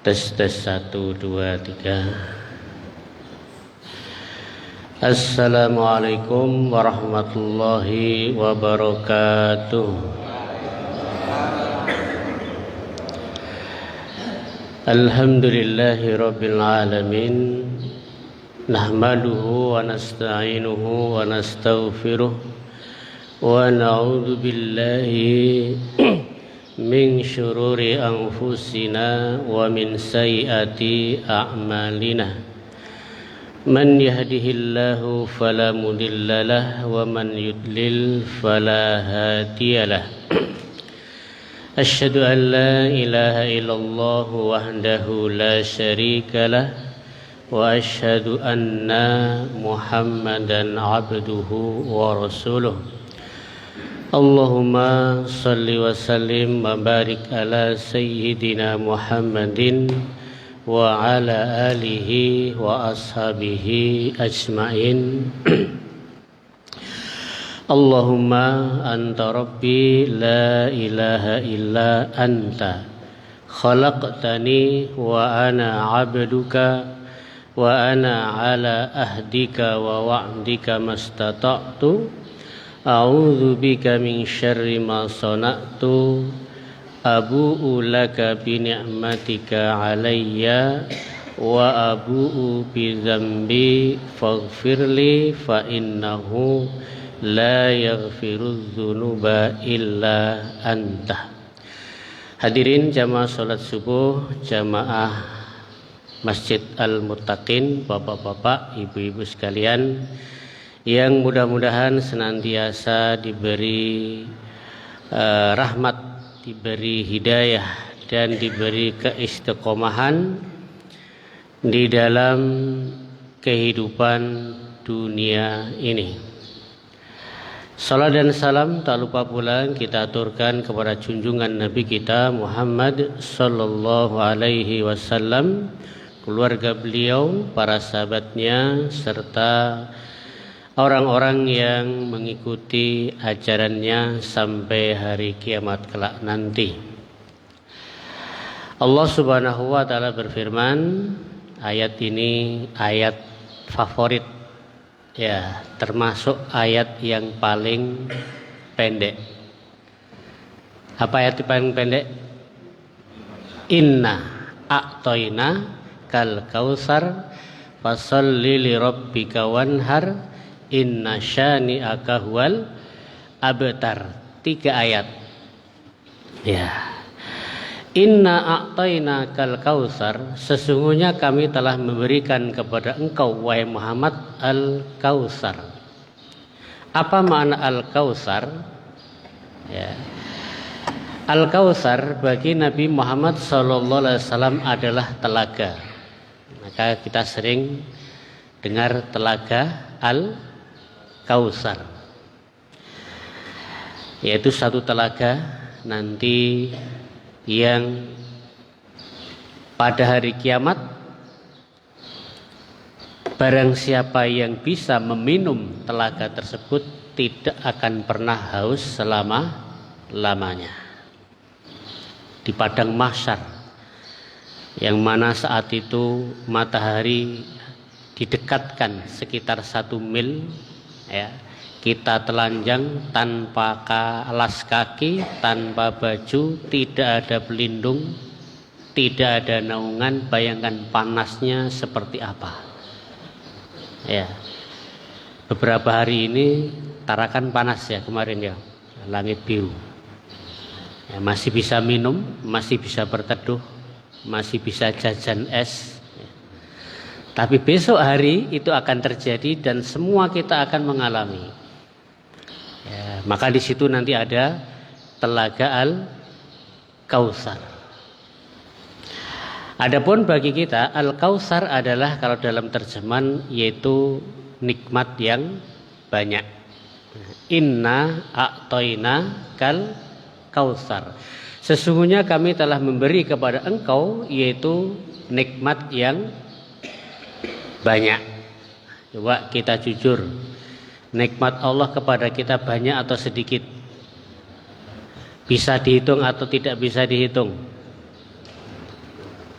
Tes 1 2 3. Assalamualaikum warahmatullahi wabarakatuh. Alhamdulillahi rabbil alamin. Nahmaduhu wa nasta'inuhu wa nastaghfiruh wa na'udzu billahi min syururi anfusina wa min sayyiati a'malina. Man yahdihillahu fala mudhillalah wa man yudlil fala hadiyalah. Asyhadu an la ilaha illallah wahdahu la syarikalah wa asyhadu anna Muhammadan abduhu wa rasuluh. Allahumma salli wa sallim wa barik ala sayyidina Muhammadin wa ala alihi wa ashabihi ajma'in. Allahumma anta rabbi la ilaha illa anta khalaqtani wa ana abduka wa ana ala ahdika wa wa'dika mastata'tu. A'udzu bika min syarri ma sana'tu. Abu'u laka bi ni'matika 'alayya wa abu'u bi dzambi faghfirli fa innahu la yaghfirudz dzunuba illa anta. Hadirin jamaah salat subuh jamaah Masjid Al-Muttaqin, bapak-bapak, ibu-ibu sekalian, yang mudah-mudahan senantiasa diberi rahmat, diberi hidayah dan diberi keistiqomahan di dalam kehidupan dunia ini. Salam dan salam tak lupa pula kita aturkan kepada junjungan Nabi kita Muhammad sallallahu alaihi wasallam, keluarga beliau, para sahabatnya, serta orang-orang yang mengikuti ajarannya sampai hari kiamat kelak nanti. Allah Subhanahu wa taala berfirman, ayat ini ayat favorit, ya, termasuk ayat yang paling pendek. Apa ayat yang paling pendek? Inna a'toina kal kausar fasalli li rabbika wanhar inna syani'aka huwal abtar. 3 ayat, ya. Inna a'tayna kal kausar, sesungguhnya kami telah memberikan kepada engkau wahai Muhammad al-kausar. Apa makna al-kausar? Ya. Al-kausar bagi Nabi Muhammad SAW adalah telaga. Maka kita sering dengar telaga Al-Kausar, yaitu satu telaga nanti yang pada hari kiamat barang siapa yang bisa meminum telaga tersebut tidak akan pernah haus selama-lamanya. Di padang mahsyar, yang mana saat itu matahari didekatkan sekitar 1 mil, ya, kita telanjang tanpa alas kaki, tanpa baju, tidak ada pelindung, tidak ada naungan. Bayangkan panasnya seperti apa, ya. Beberapa hari ini Tarakan panas ya kemarin, ya, langit biru, ya, masih bisa minum, masih bisa berteduh, masih bisa jajan es. Tapi besok hari itu akan terjadi dan semua kita akan mengalami. Ya, maka di situ nanti ada telaga Al-Kausar. Adapun bagi kita Al-Kausar adalah kalau dalam terjemahan yaitu nikmat yang banyak. Inna a'toina kal kausar. Sesungguhnya kami telah memberi kepada engkau yaitu nikmat yang banyak. Coba kita jujur, nikmat Allah kepada kita banyak atau sedikit? Bisa dihitung atau tidak bisa dihitung?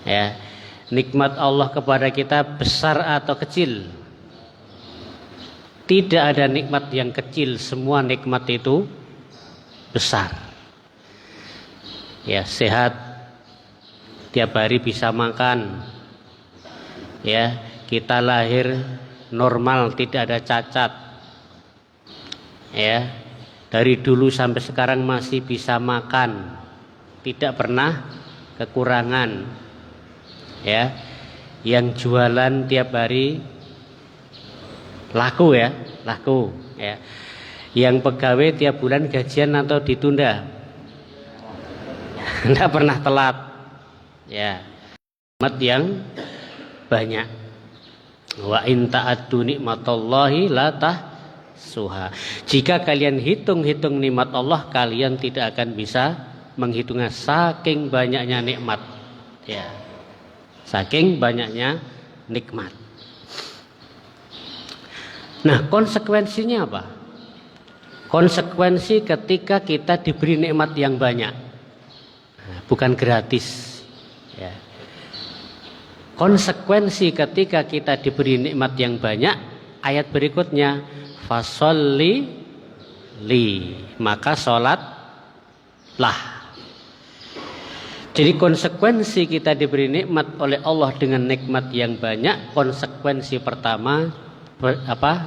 Ya, nikmat Allah kepada kita besar atau kecil? Tidak ada nikmat yang kecil, semua nikmat itu besar. Ya, sehat, tiap hari bisa makan. Ya, kita lahir normal, tidak ada cacat. Ya, dari dulu sampai sekarang masih bisa makan, tidak pernah kekurangan. Ya, yang jualan tiap hari laku ya, laku ya. Yang pegawai tiap bulan gajian atau ditunda, tidak pernah telat. Ya, nikmat yang banyak. Wa in ta'addu nikmatallahi la tahsuha. Jika kalian hitung-hitung nikmat Allah, kalian tidak akan bisa menghitungnya, saking banyaknya nikmat. Ya, saking banyaknya nikmat. Nah, konsekuensinya apa? Konsekuensi ketika kita diberi nikmat yang banyak, bukan gratis. Ya. Konsekuensi ketika kita diberi nikmat yang banyak, ayat berikutnya, fasholli li, maka sholatlah. Jadi konsekuensi kita diberi nikmat oleh Allah dengan nikmat yang banyak, konsekuensi pertama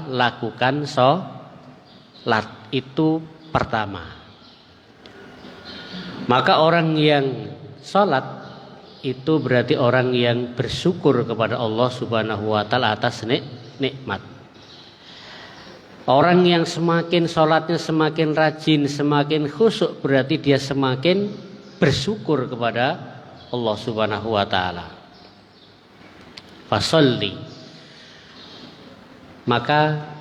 lakukan sholat, itu pertama. Maka orang yang sholat itu berarti orang yang bersyukur kepada Allah Subhanahu wa ta'ala atas nikmat. Orang yang semakin sholatnya semakin rajin, semakin khusyuk, berarti dia semakin bersyukur kepada Allah Subhanahu wa ta'ala. Fasholli, maka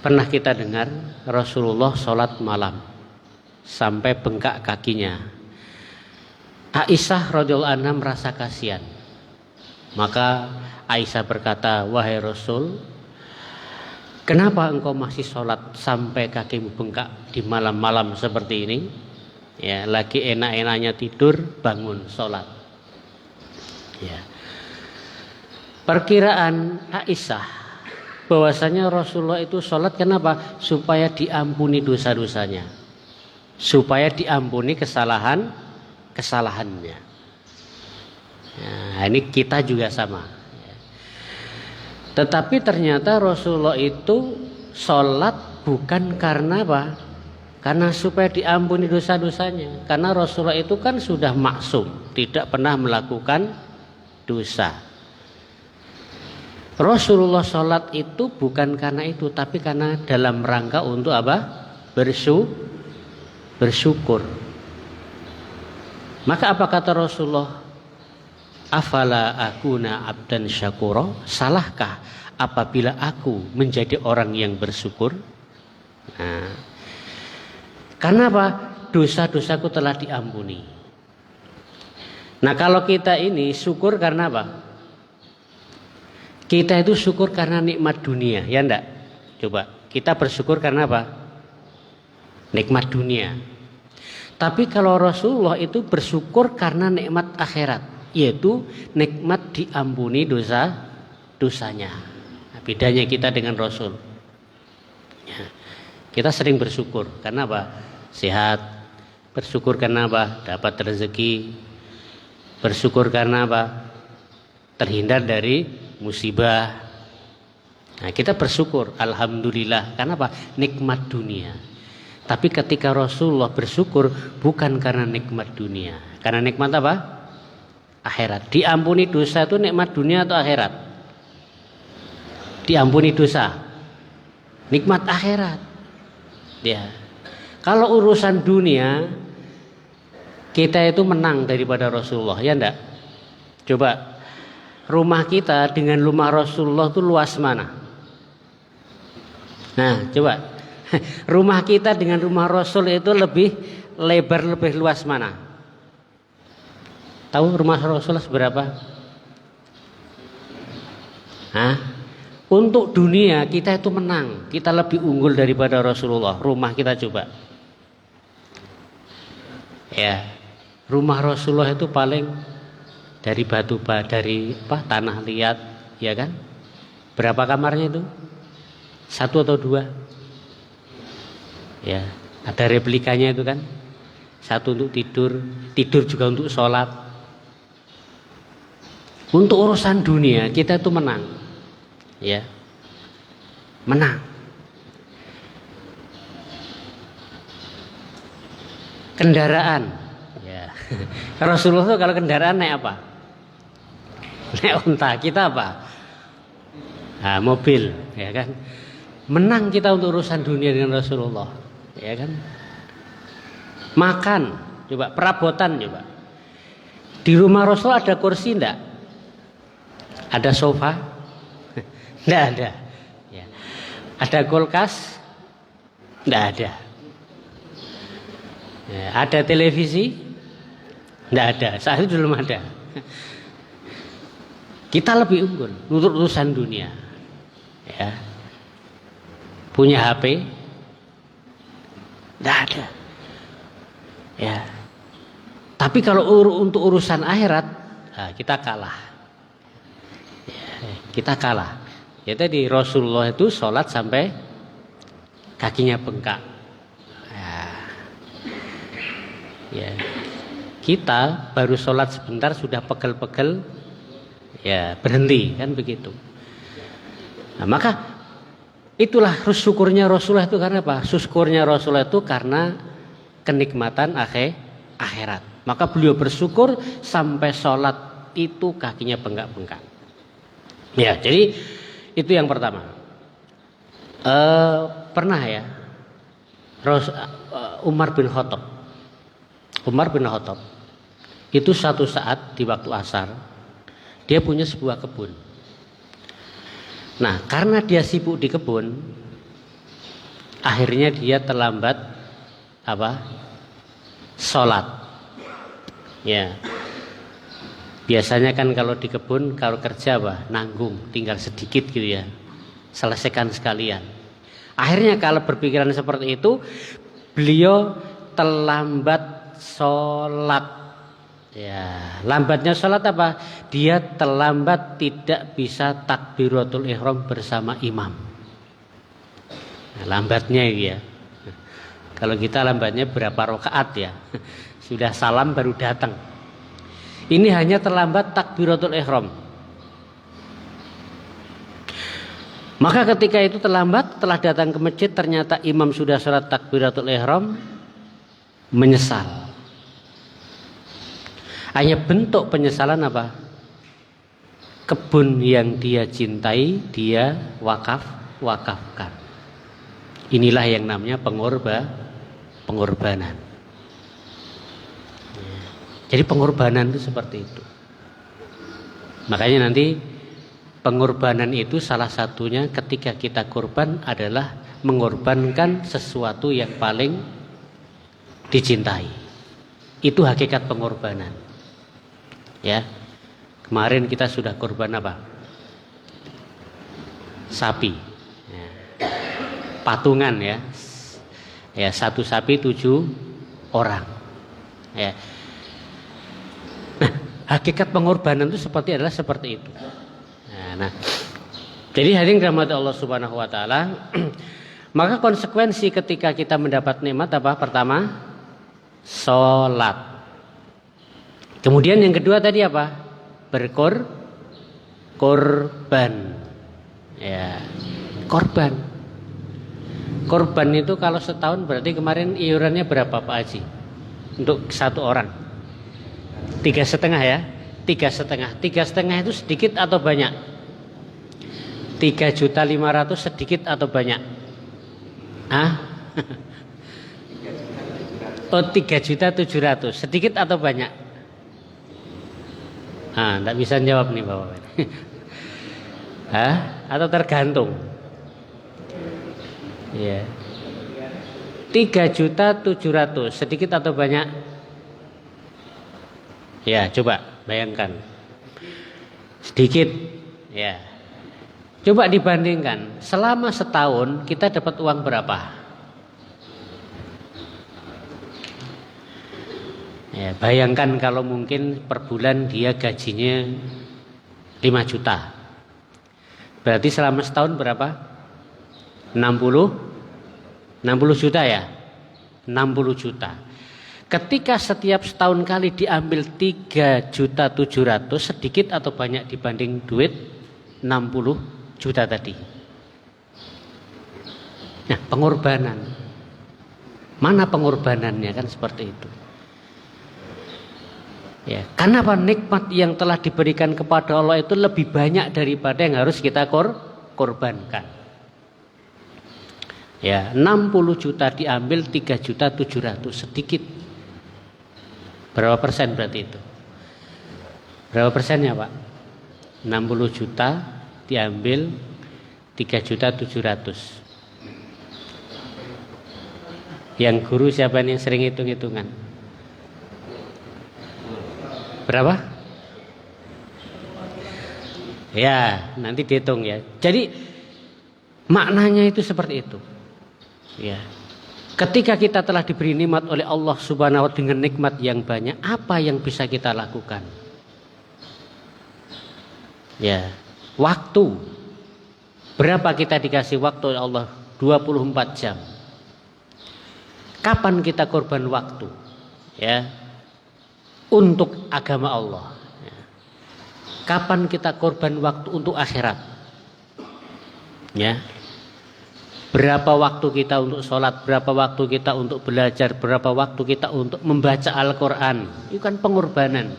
pernah kita dengar Rasulullah sholat malam sampai bengkak kakinya. Aisyah radhiyallahu anha merasa kasihan, maka Aisyah berkata, wahai Rasul, kenapa engkau masih sholat sampai kakimu bengkak di malam-malam seperti ini? Ya, lagi enak-enaknya tidur, bangun sholat. Ya. Perkiraan Aisyah bahwasanya Rasulullah itu sholat kenapa? Supaya diampuni dosa-dosanya, supaya diampuni kesalahannya. Nah, ini kita juga sama. Ya. Tetapi ternyata Rasulullah itu sholat bukan karena apa? Karena supaya diampuni dosa-dosanya. Karena Rasulullah itu kan sudah maksum, tidak pernah melakukan dosa. Rasulullah sholat itu bukan karena itu, tapi karena dalam rangka untuk apa? Bersyukur. Maka apa kata Rasulullah? Afala akuna abdan syakura? Salahkah apabila aku menjadi orang yang bersyukur? Nah, karena apa? Dosa-dosaku telah diampuni. Nah, kalau kita ini syukur karena apa? Kita itu syukur karena nikmat dunia, ya enggak? Coba, kita bersyukur karena apa? Nikmat dunia. Tapi kalau Rasulullah itu bersyukur karena nikmat akhirat, yaitu nikmat diampuni dosanya. Nah, bedanya kita dengan Rasul. Ya. Kita sering bersyukur karena apa? Sehat. Bersyukur karena apa? Dapat rezeki. Bersyukur karena apa? Terhindar dari musibah. Nah, kita bersyukur, alhamdulillah. Karena apa? Nikmat dunia. Tapi ketika Rasulullah bersyukur bukan karena nikmat dunia, karena nikmat apa? Akhirat. Diampuni dosa itu nikmat dunia atau akhirat? Diampuni dosa, nikmat akhirat. Ya. Kalau urusan dunia kita itu menang daripada Rasulullah, ya enggak? Coba rumah kita dengan rumah Rasulullah itu luas mana? Nah, coba rumah kita dengan rumah Rasul itu lebih lebar, lebih luas mana? Tahu rumah Rasul seberapa? Hah? Untuk dunia kita itu menang, kita lebih unggul daripada Rasulullah. Rumah kita coba. Ya. Rumah Rasulullah itu paling dari batu dari tanah liat, ya kan? Berapa kamarnya itu? 1 atau 2? Ya, ada replikanya itu kan. 1 untuk tidur juga untuk sholat. Untuk urusan dunia kita itu menang, ya, menang. Kendaraan, ya. Rasulullah itu kalau kendaraan naik apa? Naik unta. Kita apa? Nah, mobil, ya kan? Menang kita untuk urusan dunia dengan Rasulullah, ya kan? Makan, coba perabotan coba. Di rumah Rasul ada kursi enggak? Ada sofa? Enggak ada. Ya. Ada kulkas? Enggak ada. Ya, ada televisi? Enggak ada. Saat itu belum ada. Kita lebih unggul untuk urusan dunia. Ya. Punya HP? Enggak ada. Ya. Tapi kalau untuk urusan akhirat, nah, kita kalah. Ya, kita kalah. Ya tadi Rasulullah itu sholat sampai kakinya bengkak. Ya. Kita baru sholat sebentar sudah pegel-pegel, ya berhenti kan begitu. Nah, maka itulah syukurnya Rasulullah itu karena apa? Syukurnya Rasulullah itu karena kenikmatan akhirat. Maka beliau bersyukur sampai sholat itu kakinya bengkak-bengkak. Ya, jadi itu yang pertama. Pernah ya Umar bin Khattab itu satu saat di waktu asar dia punya sebuah kebun. Nah, karena dia sibuk di kebun, akhirnya dia terlambat sholat. Ya, biasanya kan kalau di kebun kalau kerja nanggung, tinggal sedikit gitu ya, selesaikan sekalian. Akhirnya kalau berpikiran seperti itu, beliau terlambat sholat. Ya, lambatnya sholat apa? Dia terlambat tidak bisa takbiratul ihram bersama imam. Nah, lambatnya ya. Kalau kita lambatnya berapa rakaat ya? Sudah salam baru datang. Ini hanya terlambat takbiratul ihram. Maka ketika itu terlambat, telah datang ke masjid, ternyata imam sudah sholat takbiratul ihram, menyesal. Hanya bentuk penyesalan apa? Kebun yang dia cintai, dia wakafkan. Inilah yang namanya pengorbanan. Jadi pengorbanan itu seperti itu. Makanya nanti pengorbanan itu salah satunya ketika kita korban adalah mengorbankan sesuatu yang paling dicintai. Itu hakikat pengorbanan. Ya. Kemarin kita sudah korban apa? Sapi. Ya. Patungan ya. Ya, 1 sapi 7 orang. Ya. Hakikat pengorbanan itu seperti itu. Nah, jadi hadirin rahmat Allah Subhanahu wa taala, maka konsekuensi ketika kita mendapat nikmat apa? Pertama, salat. Kemudian yang kedua tadi apa? Korban. Ya, korban. Korban itu kalau setahun berarti kemarin iurannya berapa Pak Haji? Untuk 1 orang? 3,5 ya? 3,5. 3,5 itu sedikit atau banyak? 3.500.000 sedikit atau banyak? Oh, 3.700.000 sedikit atau banyak? Enggak bisa jawab nih Bapak. Atau tergantung? Iya. 3.700.000 sedikit atau banyak? Ya, coba bayangkan. Sedikit. Ya. Coba dibandingkan, selama setahun kita dapat uang berapa? Ya, bayangkan kalau mungkin per bulan dia gajinya 5 juta. Berarti selama setahun berapa? 60 juta ya? 60 juta. Ketika setiap setahun kali diambil 3.700.000, sedikit atau banyak dibanding duit 60 juta tadi? Nah, pengorbanan. Mana pengorbanannya, kan seperti itu. Ya, karena apa? Nikmat yang telah diberikan kepada Allah itu lebih banyak daripada yang harus kita korbankan. Ya, 60 juta diambil 3.700.000, sedikit. Berapa persen berarti itu? Berapa persennya, Pak? 60 juta diambil 3.700.000. Yang guru siapa yang sering hitung-hitungan? Berapa? Ya, nanti dihitung ya. Jadi maknanya itu seperti itu. Ya. Ketika kita telah diberi nikmat oleh Allah Subhanahu wa ta'ala dengan nikmat yang banyak, apa yang bisa kita lakukan? Ya, waktu. Berapa kita dikasih waktu oleh Allah? 24 jam. Kapan kita korban waktu? Ya. Untuk agama Allah. Ya. Kapan kita korban waktu untuk akhirat? Ya. Berapa waktu kita untuk sholat, berapa waktu kita untuk belajar, berapa waktu kita untuk membaca Al-Quran. Itu kan pengorbanan.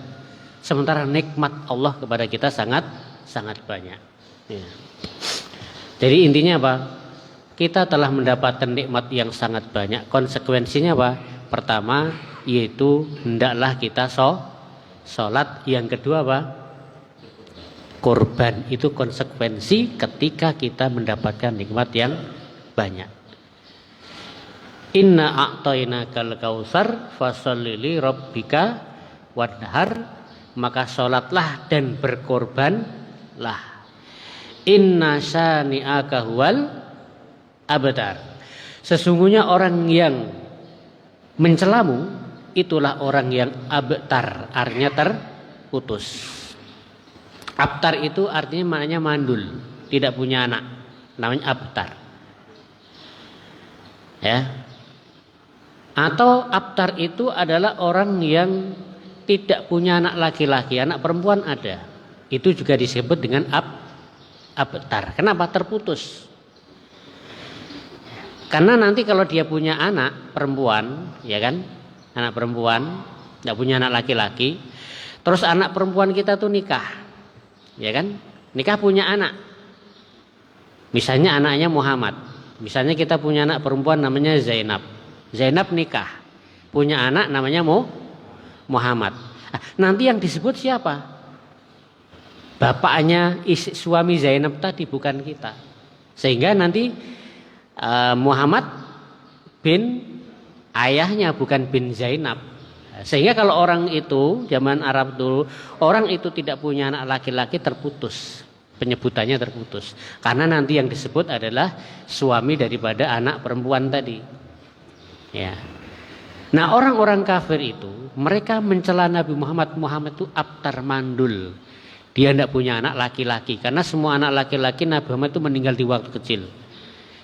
Sementara nikmat Allah kepada kita sangat banyak. Ya. Jadi intinya apa? Kita telah mendapatkan nikmat yang sangat banyak. Konsekuensinya apa? Pertama, yaitu hendaklah kita sholat. Yang kedua apa? Korban. Itu konsekuensi ketika kita mendapatkan nikmat yang banyak. Inna a'tainakal kautsar fasholli li rabbika wadhar, maka sholatlah dan berkorbanlah. Inna syani'aka huwal abtar. Sesungguhnya orang yang mencelamu itulah orang yang abtar, artinya terputus. Abtar itu artinya maknanya mandul, tidak punya anak, namanya abtar. Ya. Atau abtar itu adalah orang yang tidak punya anak laki-laki, anak perempuan ada. Itu juga disebut dengan abtar. Kenapa? Terputus. Karena nanti kalau dia punya anak perempuan, ya kan? Anak perempuan, tidak punya anak laki-laki. Terus anak perempuan kita tuh nikah. Ya kan? Nikah punya anak. Misalnya anaknya Muhammad. Misalnya kita punya anak perempuan namanya Zainab. Zainab nikah. Punya anak namanya Muhammad. Nanti yang disebut siapa? Bapaknya suami Zainab tadi, bukan kita. Sehingga nanti Muhammad bin ayahnya, bukan bin Zainab. Sehingga kalau orang itu zaman Arab dulu, orang itu tidak punya anak laki-laki, terputus. Penyebutannya terputus. Karena nanti yang disebut adalah suami daripada anak perempuan tadi. Ya. Nah, orang-orang kafir itu mereka mencela Nabi Muhammad. Muhammad itu abtar mandul. Dia tidak punya anak laki-laki. Karena semua anak laki-laki Nabi Muhammad itu meninggal di waktu kecil.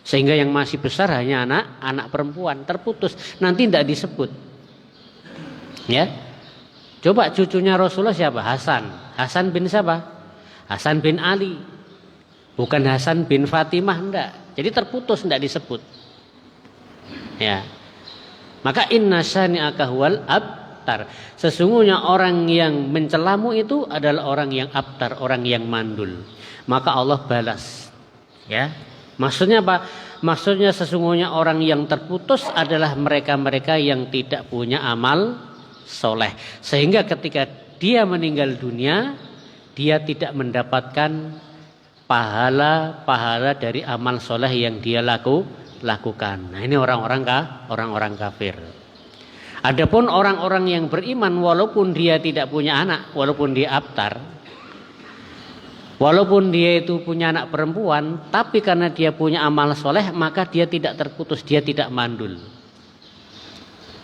Sehingga yang masih besar hanya anak perempuan, terputus. Nanti tidak disebut. Ya. Coba cucunya Rasulullah siapa? Hasan. Hasan bin siapa? Hasan bin Ali. Bukan Hasan bin Fatimah, enggak. Jadi terputus, enggak disebut. Ya. Maka inna syani'aka huwal abtar. Sesungguhnya orang yang mencelamu itu adalah orang yang abtar, orang yang mandul. Maka Allah balas. Ya. Maksudnya apa? Maksudnya sesungguhnya orang yang terputus adalah mereka-mereka yang tidak punya amal soleh. Sehingga ketika dia meninggal dunia, dia tidak mendapatkan pahala dari amal soleh yang dia lakukan. Nah, ini orang-orang kafir. Adapun orang-orang yang beriman, walaupun dia tidak punya anak, walaupun dia abtar, walaupun dia itu punya anak perempuan, tapi karena dia punya amal soleh, maka dia tidak terputus, dia tidak mandul.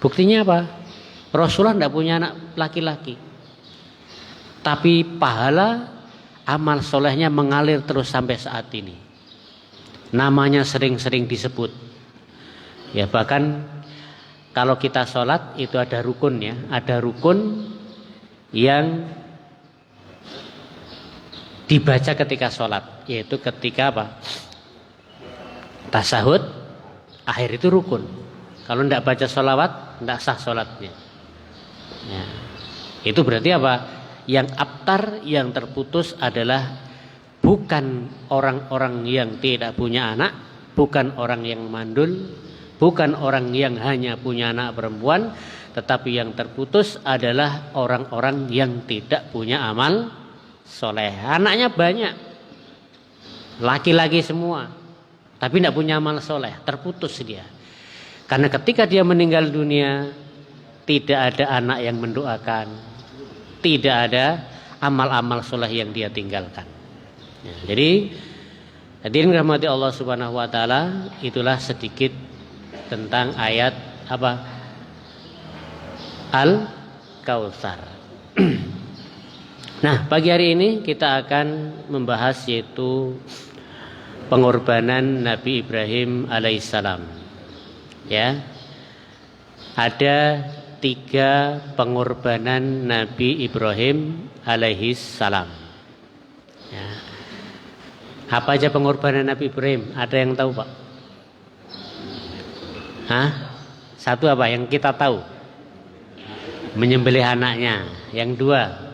Buktinya apa? Rasulullah tidak punya anak laki-laki. Tapi pahala amal solehnya mengalir terus sampai saat ini. Namanya sering-sering disebut. Ya, bahkan kalau kita sholat itu ada rukunnya. Ada rukun yang dibaca ketika sholat. Yaitu ketika apa? Tasahud, akhir itu rukun. Kalau tidak baca sholawat, tidak sah sholatnya. Ya. Itu berarti apa? Yang abtar, yang terputus adalah bukan orang-orang yang tidak punya anak, bukan orang yang mandul, bukan orang yang hanya punya anak perempuan, tetapi yang terputus adalah orang-orang yang tidak punya amal soleh. Anaknya banyak, laki-laki semua, tapi tidak punya amal soleh, terputus dia. Karena ketika dia meninggal dunia, tidak ada anak yang mendoakan, tidak ada amal-amal soleh yang dia tinggalkan. Ya, jadi hadirin rahmati Allah Subhanahu wa taala, itulah sedikit tentang ayat apa? Al-Kautsar. Nah, pagi hari ini kita akan membahas yaitu pengorbanan Nabi Ibrahim alaihissalam. Ya. Ada 3 pengorbanan Nabi Ibrahim alaihissalam. Ya. Apa aja pengorbanan Nabi Ibrahim? Ada yang tahu, Pak? Hah? Satu apa yang kita tahu? Menyembelih anaknya. Yang 2?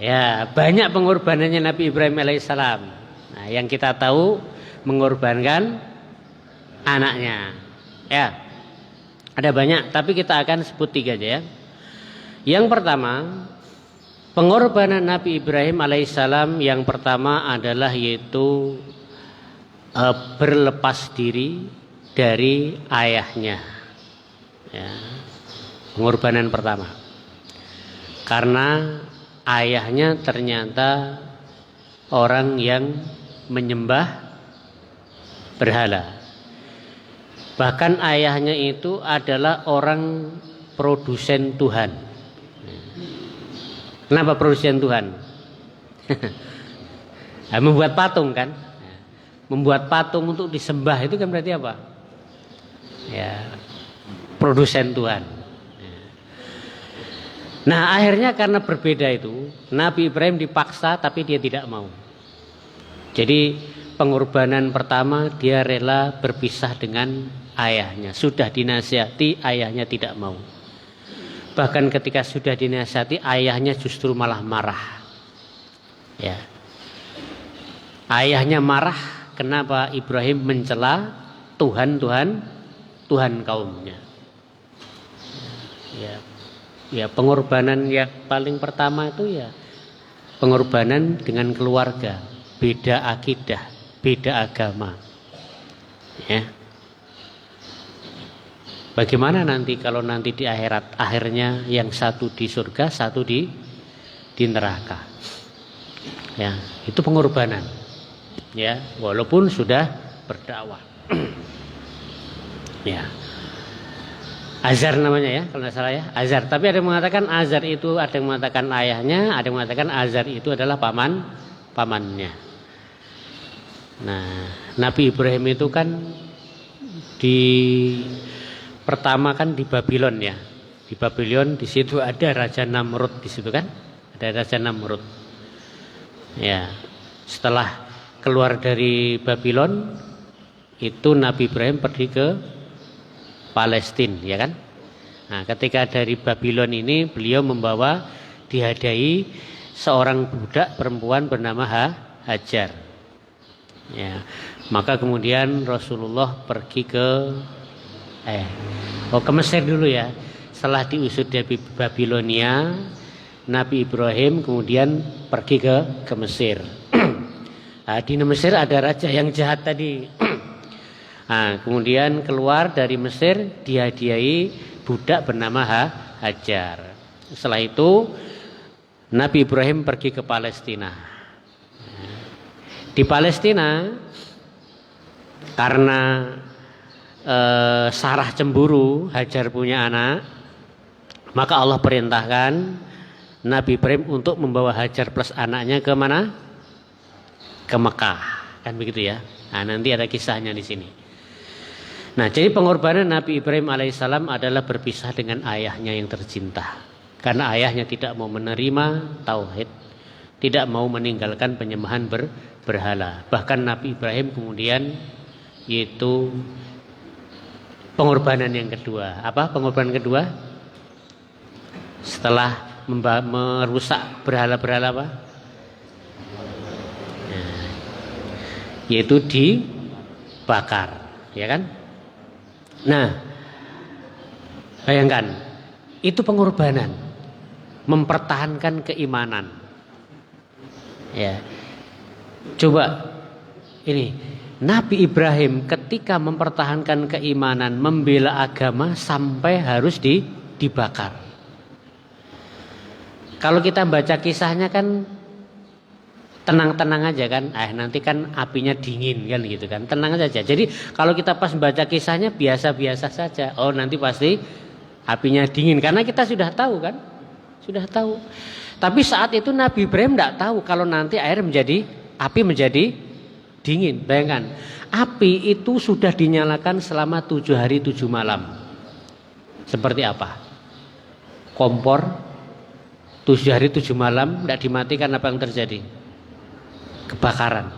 Ya, banyak pengorbanannya Nabi Ibrahim alaihissalam. Nah, yang kita tahu mengorbankan anaknya. Ya. Ada banyak, tapi kita akan sebut 3 aja ya. Yang pertama, pengorbanan Nabi Ibrahim alaihissalam yang pertama adalah yaitu berlepas diri dari ayahnya. Ya. Pengorbanan pertama. Karena ayahnya ternyata orang yang menyembah berhala. Bahkan ayahnya itu adalah orang produsen Tuhan. Kenapa produsen Tuhan? Nah, membuat patung kan? Membuat patung untuk disembah itu kan berarti apa? Ya, produsen Tuhan. Nah, akhirnya karena berbeda itu, Nabi Ibrahim dipaksa tapi dia tidak mau. Jadi pengorbanan pertama dia rela berpisah dengan ayahnya. Sudah dinasihati, ayahnya tidak mau. Bahkan ketika sudah dinasihati, ayahnya justru malah marah. Ya. Ayahnya marah, kenapa Ibrahim mencela Tuhan kaumnya. Ya. Ya, pengorbanan yang paling pertama itu ya pengorbanan dengan keluarga, beda akidah, beda agama. Ya. Bagaimana nanti kalau nanti di akhirat akhirnya yang satu di surga, satu di neraka. Ya, itu pengorbanan. Ya, walaupun sudah berdakwah. Ya. Azar namanya ya, kalau tidak salah ya, Azar. Tapi ada yang mengatakan Azar itu, ada yang mengatakan ayahnya, ada yang mengatakan Azar itu adalah pamannya. Nah, Nabi Ibrahim itu kan pertama kan di Babylon ya. Di Babylon di situ ada Raja Namrud di situ kan? Ada Raja Namrud. Ya. Setelah keluar dari Babylon itu Nabi Ibrahim pergi ke Palestina ya kan? Nah, ketika dari Babylon ini beliau membawa dihadai seorang budak perempuan bernama Hajar. Ya. Maka kemudian Rasulullah pergi ke Mesir dulu ya. Setelah diusir dari Babilonia, Nabi Ibrahim kemudian pergi ke Mesir. Nah, di Mesir ada raja yang jahat tadi. Nah, kemudian keluar dari Mesir dihadiahi budak bernama Hajar. Setelah itu Nabi Ibrahim pergi ke Palestina. Di Palestina karena Sarah cemburu Hajar punya anak, maka Allah perintahkan Nabi Ibrahim untuk membawa Hajar plus anaknya ke mana? Ke Mekah, kan begitu ya. Nah, nanti ada kisahnya di sini. Nah, jadi pengorbanan Nabi Ibrahim alaihissalam adalah berpisah dengan ayahnya yang tercinta. Karena ayahnya tidak mau menerima tauhid, tidak mau meninggalkan penyembahan berhala. Bahkan Nabi Ibrahim kemudian yaitu pengorbanan yang kedua. Apa pengorbanan kedua? Setelah merusak berhala-berhala apa? Nah, yaitu dibakar, ya kan? Nah, bayangkan itu pengorbanan, mempertahankan keimanan. Ya, coba ini Nabi Ibrahim ketika mempertahankan keimanan, membela agama sampai harus dibakar. Kalau kita baca kisahnya kan tenang-tenang aja kan, nanti kan apinya dingin kan gitu kan, tenang saja. Jadi kalau kita pas baca kisahnya biasa-biasa saja, oh nanti pasti apinya dingin karena kita sudah tahu kan, sudah tahu. Tapi saat itu Nabi Ibrahim tidak tahu kalau nanti api menjadi dingin. Bayangkan, api itu sudah dinyalakan selama 7 hari 7 malam. Seperti apa? Kompor 7 hari 7 malam tidak dimatikan, apa yang terjadi? Kebakaran.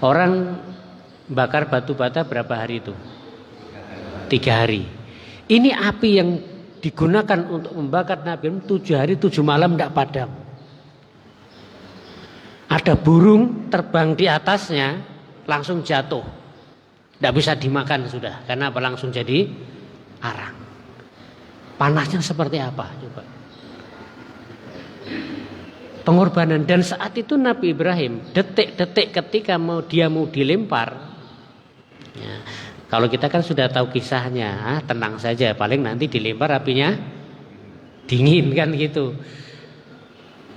Orang bakar batu bata berapa hari itu? 3 hari. Ini api yang digunakan untuk membakar Nabi Ibrahim 7 hari 7 malam tidak padam. Ada burung terbang di atasnya langsung jatuh, tidak bisa dimakan sudah, karena apa? Langsung jadi arang. Panasnya seperti apa? Coba. Pengorbanan. Dan saat itu Nabi Ibrahim detik-detik ketika dia mau dilempar, ya, kalau kita kan sudah tahu kisahnya, tenang saja, paling nanti dilempar apinya dingin kan gitu.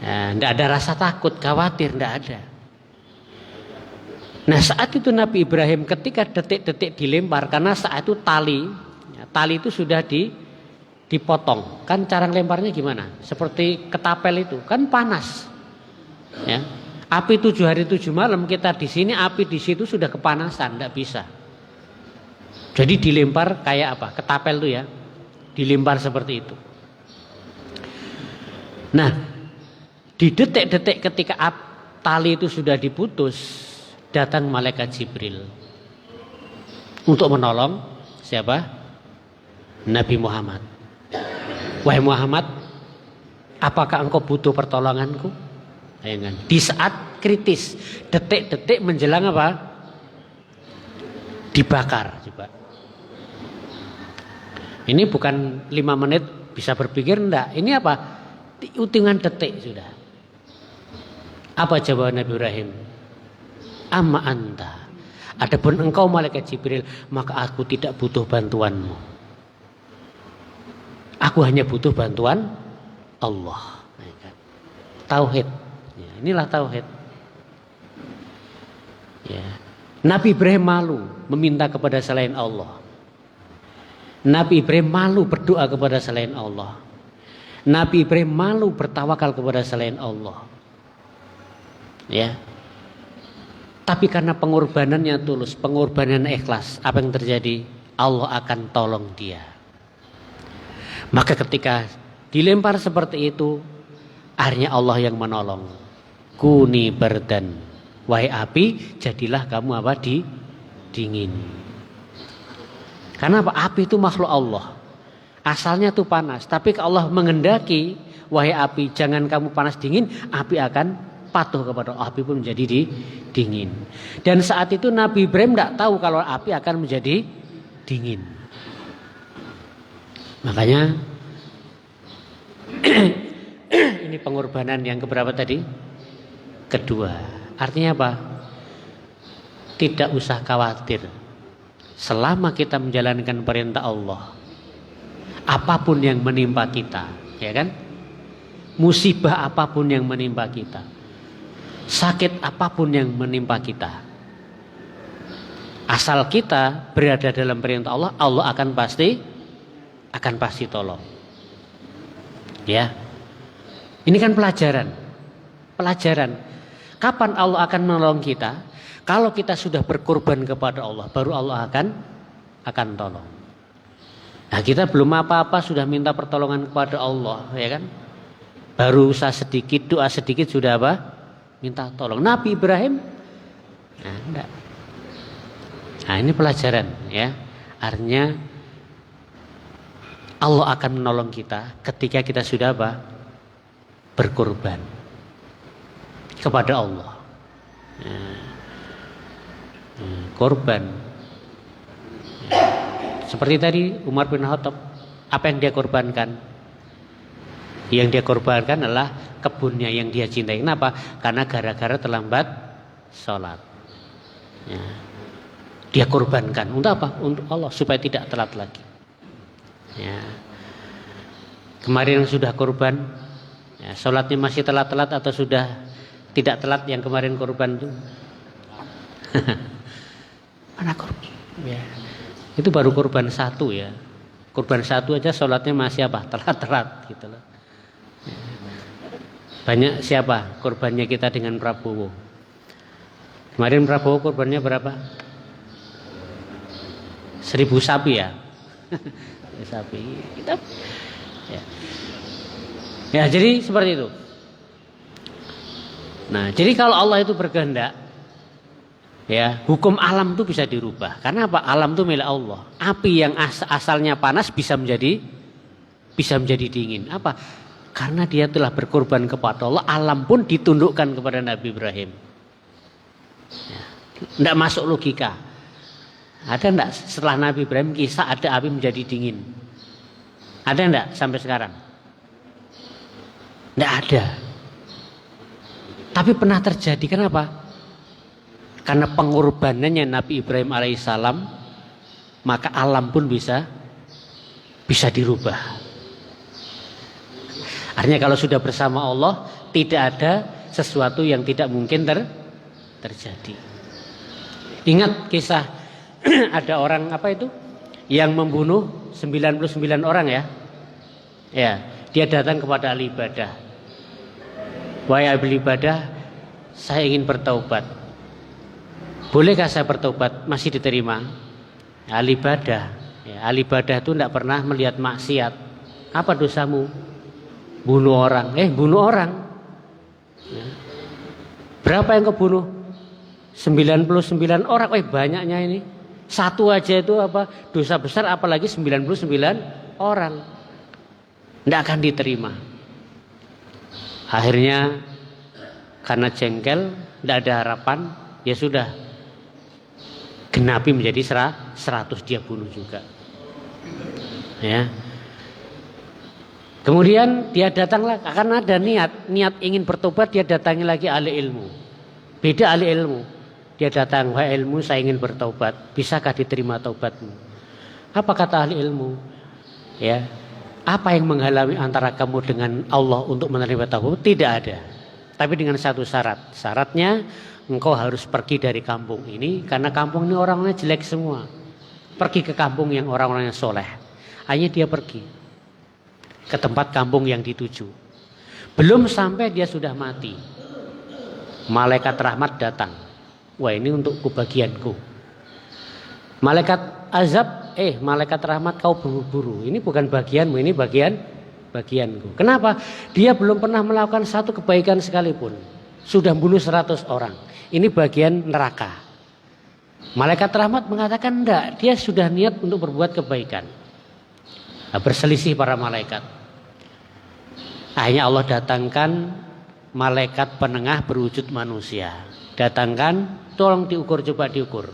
Tidak ada rasa takut, khawatir, tidak ada. Nah saat itu Nabi Ibrahim ketika detik-detik dilempar, karena saat itu tali itu sudah dipotong. Kan cara lemparnya gimana? Seperti ketapel itu, kan panas. Ya. Api 7 hari 7 malam, kita di sini api di situ sudah kepanasan, tidak bisa. Jadi dilempar kayak apa? Ketapel itu ya, dilempar seperti itu. Nah, di detik-detik ketika tali itu sudah diputus, datang malaikat Jibril untuk menolong siapa? Nabi Muhammad. Wahai Muhammad, apakah engkau butuh pertolonganku? Bayangkan, di saat kritis, detik-detik menjelang apa? Dibakar. Coba. Ini bukan 5 menit bisa berpikir, enggak. Ini apa? Hitungan detik sudah. Apa jawaban Nabi Ibrahim? Amma anta, adapun engkau malaikat Jibril, maka aku tidak butuh bantuanmu. Aku hanya butuh bantuan Allah. Tauhid. Ya, inilah tauhid. Ya. Nabi Ibrahim malu meminta kepada selain Allah. Nabi Ibrahim malu berdoa kepada selain Allah. Nabi Ibrahim malu bertawakal kepada selain Allah. Ya. Tapi karena pengorbanannya tulus, pengorbanan ikhlas, apa yang terjadi? Allah akan tolong dia. Maka ketika dilempar seperti itu, akhirnya Allah yang menolong. Kuni bardan, wahai api, jadilah kamu apa? Dingin. Karena apa? Api itu makhluk Allah. Asalnya itu panas, tapi Allah mengendaki, wahai api, jangan kamu panas dingin, api akan patuh kepada Allah, api pun menjadi dingin. Dan saat itu Nabi Ibrahim tidak tahu kalau api akan menjadi dingin. Makanya ini pengorbanan yang keberapa tadi? Kedua. Artinya apa? Tidak usah khawatir. Selama kita menjalankan perintah Allah, apapun yang menimpa kita, ya kan? Musibah apapun yang menimpa kita, sakit apapun yang menimpa kita, Asal kita berada dalam perintah Allah, Allah akan pasti tolong. Ya. Ini kan pelajaran. Kapan Allah akan menolong kita? Kalau kita sudah berkorban kepada Allah, baru Allah akan tolong. Nah, kita belum apa-apa sudah minta pertolongan kepada Allah, ya kan? Baru usaha sedikit, doa sedikit sudah apa? Minta tolong. Nabi Ibrahim, nah, enggak. Nah, ini pelajaran, ya. Artinya Allah akan menolong kita ketika kita sudah apa? Berkorban kepada Allah. Korban. Seperti tadi Umar bin Khattab, apa yang dia korbankan? Yang dia korbankan adalah kebunnya yang dia cintai. Kenapa? Karena gara-gara terlambat sholat. Ya. Dia korbankan untuk apa? Untuk Allah supaya tidak telat lagi. Ya. Kemarin yang sudah korban, ya, sholatnya masih telat-telat atau sudah tidak telat yang kemarin korban itu? Mana korban? Ya. Itu baru korban satu ya. Korban satu aja sholatnya masih apa? Telat-telat gitu loh. Ya. Banyak siapa korbannya kita dengan Prabowo? Kemarin Prabowo korbannya berapa? 1000 sapi ya. Sapi kita. Ya, jadi seperti itu. Nah, jadi kalau Allah itu berkehendak, ya, hukum alam itu bisa dirubah. Karena apa? Alam itu milik Allah. Api yang asalnya panas bisa menjadi dingin. Apa? Karena dia telah berkorban kepada Allah, alam pun ditundukkan kepada Nabi Ibrahim. Ya. Tidak masuk logika. Ada enggak setelah Nabi Ibrahim kisah ada api menjadi dingin? Ada enggak sampai sekarang? Enggak ada. Tapi pernah terjadi. Kenapa? Karena pengorbanannya Nabi Ibrahim alaihissalam, maka alam pun bisa dirubah. Artinya kalau sudah bersama Allah, tidak ada sesuatu yang tidak mungkin terjadi. Ingat kisah ada orang apa itu yang membunuh 99 orang ya. Ya, dia datang kepada ahli ibadah. Wahai ahli ibadah, saya ingin bertaubat. Bolehkah saya bertobat? Masih diterima. Ahli ibadah, ya, ahli ibadah itu tidak pernah melihat maksiat. Apa dosamu? Bunuh orang. Bunuh orang. Ya. Berapa yang kau bunuh? 99 orang. Banyaknya ini. Satu aja itu apa? Dosa besar, apalagi 99 orang. Tidak akan diterima. Akhirnya karena jengkel, tidak ada harapan, ya sudah. Genapi menjadi 100 dia bunuh juga. Ya. Kemudian dia datanglah, karena ada niat ingin bertobat, dia datangi lagi ahli ilmu. Beda ahli ilmu. Dia datang, wahai ilmu, saya ingin bertobat. Bisakah diterima taubatmu? Apa kata ahli ilmu? Ya, apa yang menghalangi antara kamu dengan Allah untuk menerima taubat? Tidak ada. Tapi dengan satu syarat. Syaratnya engkau harus pergi dari kampung ini, karena kampung ini orang-orangnya jelek semua. Pergi ke kampung yang orang-orangnya soleh. Hanya dia pergi ke tempat kampung yang dituju. Belum sampai dia sudah mati, malaikat rahmat datang. Wah, ini untuk kebagianku. Malaikat azab, malaikat rahmat kau buru-buru. Ini bukan bagianmu, ini bagianku. Kenapa? Dia belum pernah melakukan satu kebaikan sekalipun. Sudah bunuh 100 orang. Ini bagian neraka. Malaikat rahmat mengatakan enggak, dia sudah niat untuk berbuat kebaikan. Nah, berselisih para malaikat. Akhirnya Allah datangkan malaikat penengah berwujud manusia. Datangkan, tolong diukur, coba diukur.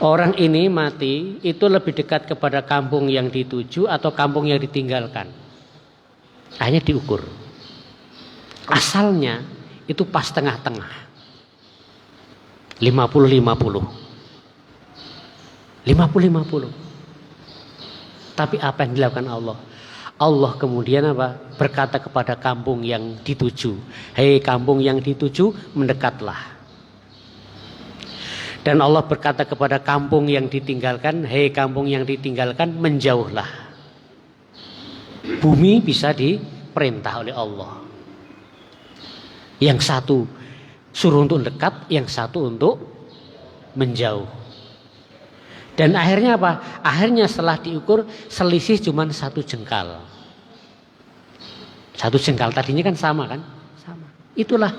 Orang ini mati itu lebih dekat kepada kampung yang dituju atau kampung yang ditinggalkan. Hanya diukur. Asalnya itu pas tengah-tengah. 50-50. 50-50. Tapi apa yang dilakukan Allah? Allah kemudian apa? Berkata kepada kampung yang dituju, hei kampung yang dituju, mendekatlah. Dan Allah berkata kepada kampung yang ditinggalkan, hei kampung yang ditinggalkan, menjauhlah. Bumi bisa diperintah oleh Allah. Yang satu suruh untuk dekat, yang satu untuk menjauh. Dan akhirnya apa? Akhirnya setelah diukur selisih cuma 1 jengkal. 1 jengkal tadinya kan sama kan? Sama. Itulah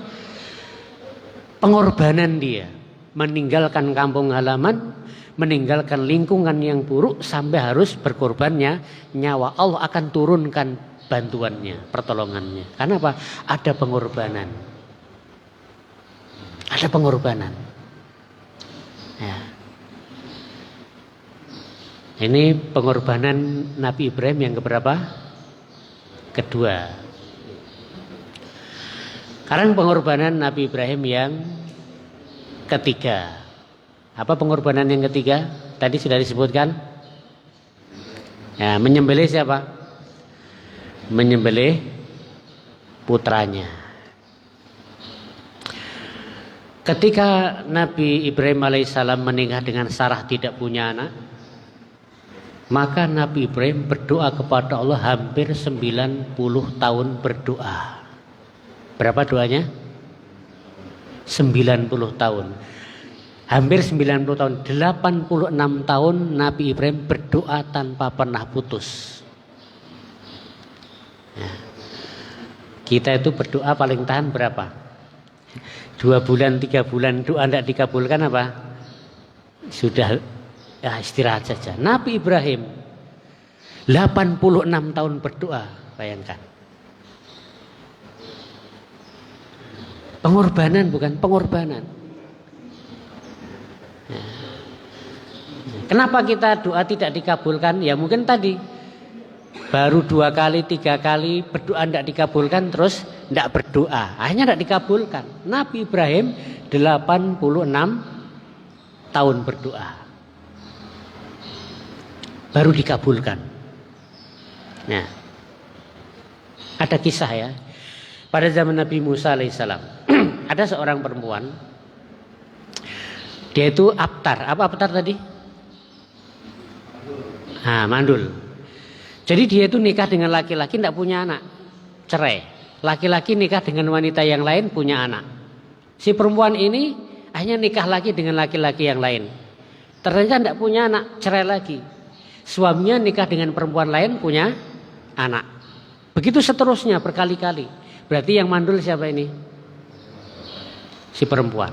pengorbanan dia. Meninggalkan kampung halaman, meninggalkan lingkungan yang buruk sampai harus berkorbannya nyawa. Allah akan turunkan bantuannya, pertolongannya. Karena apa? Ada pengorbanan. Ada pengorbanan. Ya. Ini pengorbanan Nabi Ibrahim yang keberapa? Kedua. Sekarang pengorbanan Nabi Ibrahim yang ketiga. Apa pengorbanan yang ketiga? Tadi sudah disebutkan. Ya, menyembelih siapa? Menyembelih putranya. Ketika Nabi Ibrahim alaihissalam menikah dengan Sarah tidak punya anak, maka Nabi Ibrahim berdoa kepada Allah hampir 90 tahun berdoa. Berapa doanya? 90 tahun. Hampir 90 tahun. 86 tahun Nabi Ibrahim berdoa tanpa pernah putus. Nah, kita itu berdoa paling tahan berapa? 2 bulan, 3 bulan doa tidak dikabulkan apa? Sudah ya istirahat saja. Nabi Ibrahim 86 tahun berdoa, bayangkan. Pengorbanan bukan pengorbanan. Kenapa kita doa tidak dikabulkan? Ya mungkin tadi baru 2 kali, 3 kali berdoa tidak dikabulkan, terus tidak berdoa, akhirnya tidak dikabulkan. Nabi Ibrahim 86 tahun berdoa, baru dikabulkan. Nah, ada kisah ya. Pada zaman Nabi Musa alaihissalam, ada seorang perempuan, dia itu abtar. Apa abtar tadi? Mandul. Jadi dia itu nikah dengan laki-laki tidak punya anak, cerai. Laki-laki nikah dengan wanita yang lain punya anak. Si perempuan ini akhirnya nikah lagi dengan laki-laki yang lain. Ternyata tidak punya anak, cerai lagi. Suaminya nikah dengan perempuan lain punya anak. Begitu seterusnya berkali-kali. Berarti yang mandul siapa ini? Si perempuan.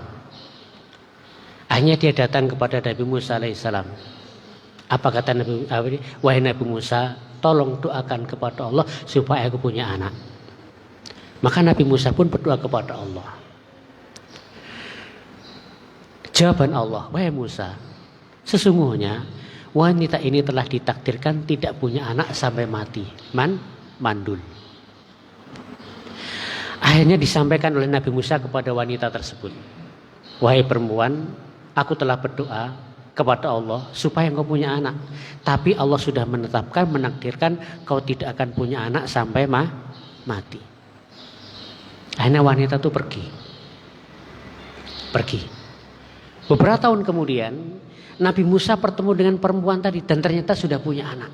Akhirnya dia datang kepada Nabi Musa alaihissalam. Apa kata Nabi? Wahai Nabi Musa, tolong doakan kepada Allah supaya aku punya anak. Maka Nabi Musa pun berdoa kepada Allah. Jawaban Allah, wahai Musa, sesungguhnya wanita ini telah ditakdirkan tidak punya anak sampai mati. Mandul. Akhirnya disampaikan oleh Nabi Musa kepada wanita tersebut. Wahai perempuan, aku telah berdoa kepada Allah supaya engkau punya anak. Tapi Allah sudah menetapkan, menakdirkan kau tidak akan punya anak sampai mati. Akhirnya wanita itu pergi. Beberapa tahun kemudian Nabi Musa bertemu dengan perempuan tadi dan ternyata sudah punya anak.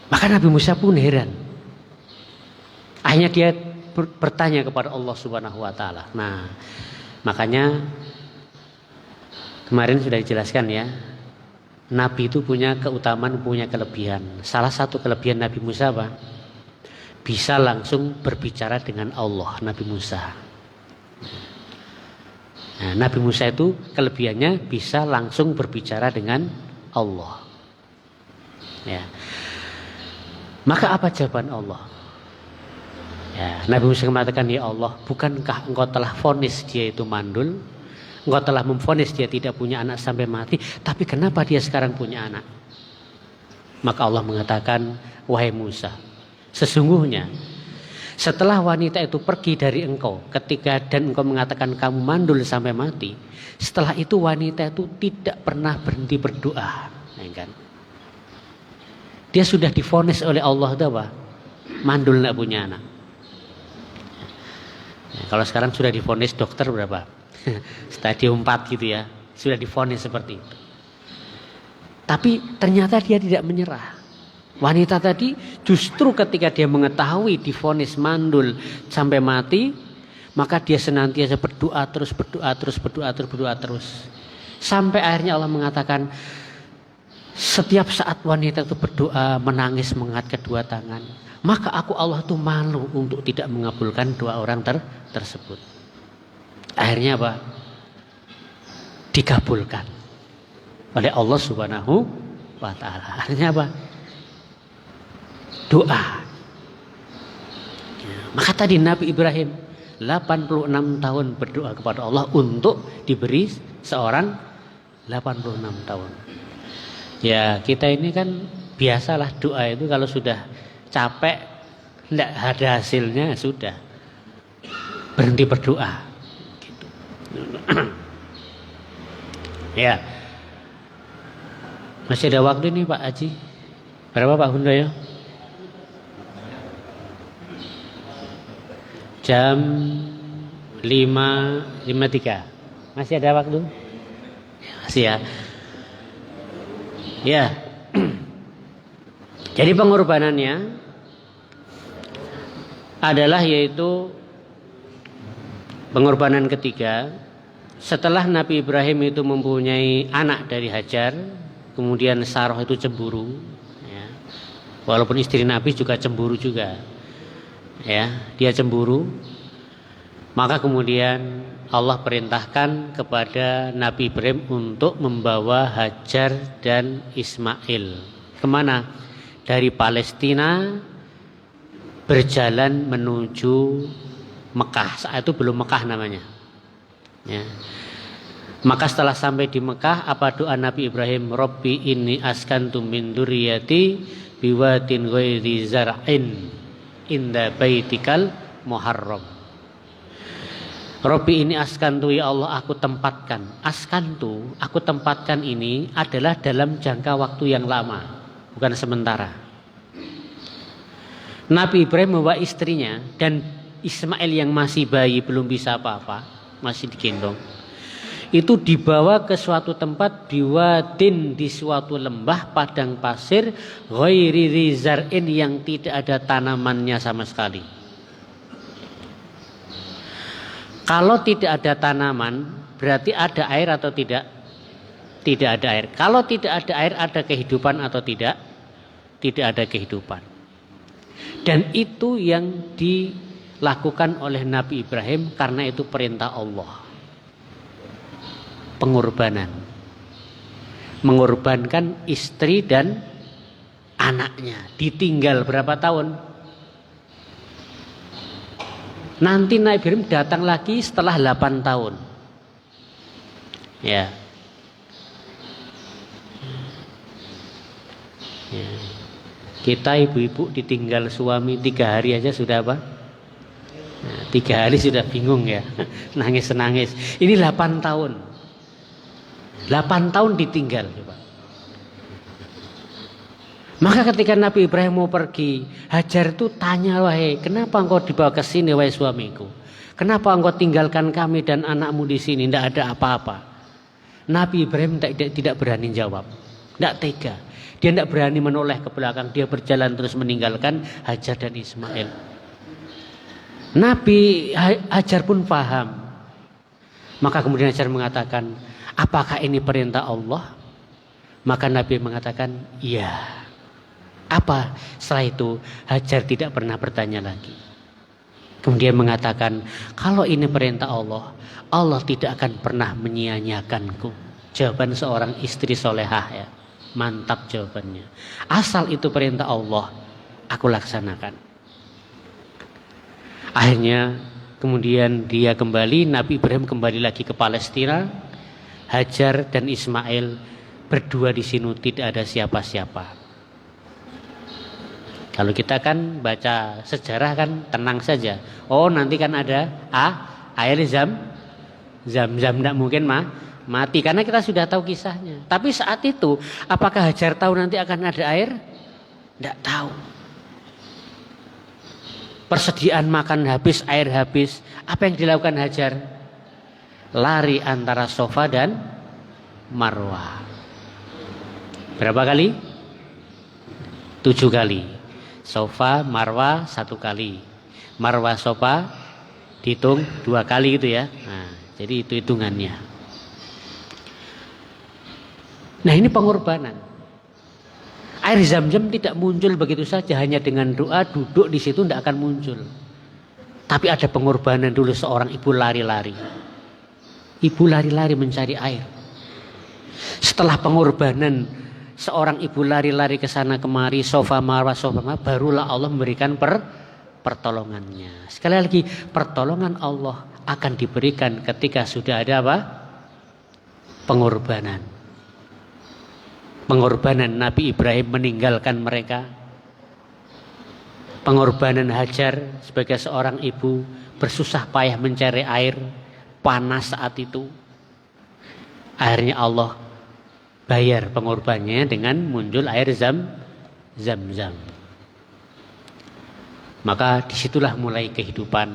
Maka Nabi Musa pun heran. Akhirnya dia bertanya kepada Allah Subhanahu wa taala. Nah, makanya kemarin sudah dijelaskan ya. Nabi itu punya keutamaan, punya kelebihan. Salah satu kelebihan Nabi Musa apa? Bisa langsung berbicara dengan Allah, Nabi Musa. Nah, Nabi Musa itu kelebihannya bisa langsung berbicara dengan Allah. Ya. Maka apa jawaban Allah? Ya, Nabi Musa mengatakan, ya Allah, bukankah engkau telah vonis dia itu mandul? Engkau telah memvonis dia tidak punya anak sampai mati, tapi kenapa dia sekarang punya anak? Maka Allah mengatakan, wahai Musa, sesungguhnya setelah wanita itu pergi dari engkau dan engkau mengatakan kamu mandul sampai mati, setelah itu wanita itu tidak pernah berhenti berdoa. Ya kan? Dia sudah divonis oleh Allah itu apa? Mandul tidak punya anak. Ya, kalau sekarang sudah divonis dokter berapa? Stadium 4 gitu ya. Sudah divonis seperti itu. Tapi ternyata dia tidak menyerah. Wanita tadi justru ketika dia mengetahui divonis mandul sampai mati, maka dia senantiasa berdoa terus. Sampai akhirnya Allah mengatakan, setiap saat wanita itu berdoa, menangis, mengangkat kedua tangan, maka aku Allah itu malu untuk tidak mengabulkan doa orang tersebut. Akhirnya apa? Dikabulkan oleh Allah Subhanahu wa ta'ala. Akhirnya apa? Doa. Maka tadi Nabi Ibrahim 86 tahun berdoa kepada Allah untuk diberi seorang 86 tahun. Ya, kita ini kan biasalah doa itu kalau sudah capek, tidak ada hasilnya, sudah berhenti berdoa. Gitu. Ya, masih ada waktu ini Pak Haji. Berapa Pak Hundoyo? Jam 5.53. Masih ada waktu? Masih ya. Ya. Jadi pengorbanannya adalah yaitu pengorbanan ketiga. Setelah Nabi Ibrahim itu mempunyai anak dari Hajar, kemudian Sarah itu cemburu, ya. Walaupun istri Nabi juga cemburu juga, ya, dia cemburu. Maka kemudian Allah perintahkan kepada Nabi Ibrahim untuk membawa Hajar dan Ismail. Kemana? Dari Palestina berjalan menuju Mekah. Saat itu belum Mekah namanya. Ya. Maka setelah sampai di Mekah, apa doa Nabi Ibrahim? Rabbi inni askantu min dzurriyyati biwadin ghairi zar'in inda baitikal muharram. Rabbi ini askantu, ya Allah aku tempatkan. Askantu, aku tempatkan ini adalah dalam jangka waktu yang lama, bukan sementara. Nabi Ibrahim membawa istrinya dan Ismail yang masih bayi, belum bisa apa-apa, masih digendong. Itu dibawa ke suatu tempat biwadin, di suatu lembah padang pasir, ghairi rizar'in, yang tidak ada tanamannya sama sekali. Kalau tidak ada tanaman, berarti ada air atau tidak? Tidak ada air. Kalau tidak ada air, ada kehidupan atau tidak? Tidak ada kehidupan. Dan itu yang dilakukan oleh Nabi Ibrahim karena itu perintah Allah. Pengorbanan. Mengorbankan istri dan anaknya. Ditinggal berapa tahun? Nanti Nabi Ibrahim datang lagi setelah 8 tahun. Ya. Ya. Kita ibu-ibu ditinggal suami 3 hari aja sudah apa? Nah, 3 hari sudah bingung ya. Nangis-nangis. Ini 8 tahun. 8 tahun ditinggal. Maka ketika Nabi Ibrahim mau pergi, Hajar itu tanya, wahai, kenapa engkau dibawa ke sini, wahai suamiku? Kenapa engkau tinggalkan kami dan anakmu di sini? Tidak ada apa-apa. Nabi Ibrahim tidak berani jawab, tidak tega. Dia tidak berani menoleh ke belakang. Dia berjalan terus meninggalkan Hajar dan Ismail. Nabi Hajar pun paham. Maka kemudian Hajar mengatakan, apakah ini perintah Allah? Maka Nabi mengatakan, iya. Apa? Setelah itu Hajar tidak pernah bertanya lagi. Kemudian mengatakan, kalau ini perintah Allah, Allah tidak akan pernah menyia-nyiakanku. Jawaban seorang istri solehah ya. Mantap jawabannya. Asal itu perintah Allah, aku laksanakan. Akhirnya kemudian dia kembali, Nabi Ibrahim kembali lagi ke Palestina. Hajar dan Ismail berdua di sini, tidak ada siapa-siapa. Kalau kita kan baca sejarah kan tenang saja. Oh nanti kan ada air zam tidak mungkin mati karena kita sudah tahu kisahnya. Tapi saat itu apakah Hajar tahu nanti akan ada air? Tidak tahu. Persediaan makan habis, air habis. Apa yang dilakukan Hajar? lari antara Safa dan Marwah. Berapa kali? 7 kali. Safa, Marwah 1 kali. Marwah, Safa dihitung 2 kali gitu ya. Nah, jadi itu hitungannya. Nah, ini pengorbanan. Air Zam-Zam tidak muncul begitu saja hanya dengan doa, duduk di situ tidak akan muncul. Tapi ada pengorbanan dulu, seorang ibu lari-lari. Ibu lari-lari mencari air. Setelah pengorbanan seorang ibu lari-lari ke sana kemari, Safa Marwah, barulah Allah memberikan pertolongannya. Sekali lagi, pertolongan Allah akan diberikan ketika sudah ada apa? Pengorbanan. Pengorbanan Nabi Ibrahim meninggalkan mereka. Pengorbanan Hajar sebagai seorang ibu bersusah payah mencari air, panas saat itu. Akhirnya Allah bayar pengorbanannya dengan muncul air Zam-Zam. Maka disitulah mulai kehidupan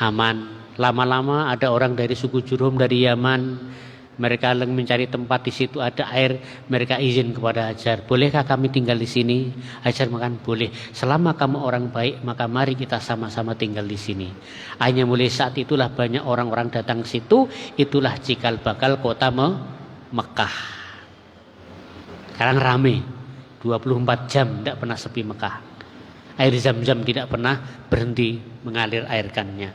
aman. Lama-lama ada orang dari suku Jurhum dari Yaman. Mereka mencari tempat di situ ada air. Mereka izin kepada Hajar, bolehkah kami tinggal di sini? Hajar makan boleh. Selama kamu orang baik, maka mari kita sama-sama tinggal di sini. Hanya mulai saat itulah banyak orang-orang datang ke situ. Itulah cikal bakal kota Mekah. Sekarang rame, 24 jam tidak pernah sepi Mekah. Air Zam-Zam tidak pernah berhenti mengalir airkannya.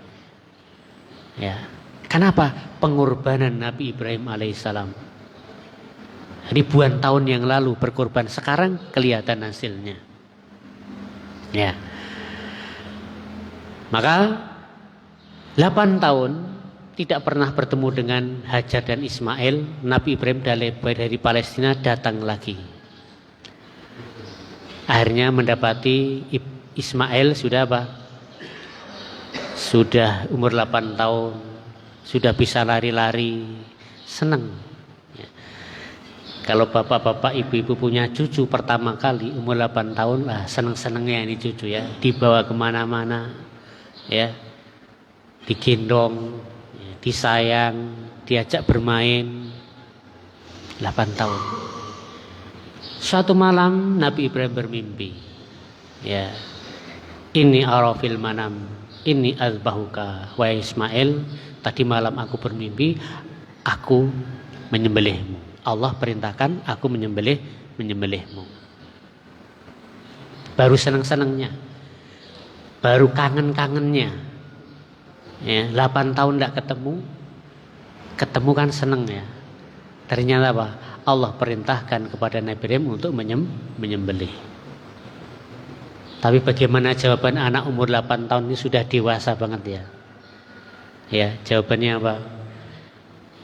Ya. Kenapa? Pengorbanan Nabi Ibrahim alaihissalam. Ribuan tahun yang lalu berkorban, sekarang kelihatan hasilnya. Ya. Maka 8 tahun tidak pernah bertemu dengan Hajar dan Ismail. Nabi Ibrahim dari Palestina datang lagi. Akhirnya mendapati Ismail sudah apa? Sudah umur 8 tahun. Sudah bisa lari-lari, senang. Ya. Kalau bapak-bapak, ibu-ibu punya cucu pertama kali umur 8 tahun, lah senang-senangnya ini cucu ya, dibawa kemana-mana, ya, digendong, ya, disayang, diajak bermain. 8 tahun. Suatu malam Nabi Ibrahim bermimpi, ya, ini arafil manam, ini azbahuka wa Ismail. Tadi malam aku bermimpi, aku menyembelihmu. Allah perintahkan aku menyembelihmu. Baru senang-senangnya, baru kangen-kangennya. Ya, 8 tahun tidak ketemu kan senang ya. Ternyata apa? Allah perintahkan kepada Nabi Ibrahim untuk menyembelih. Tapi bagaimana jawaban anak umur 8 tahun ini sudah dewasa banget ya. Ya, jawabannya apa?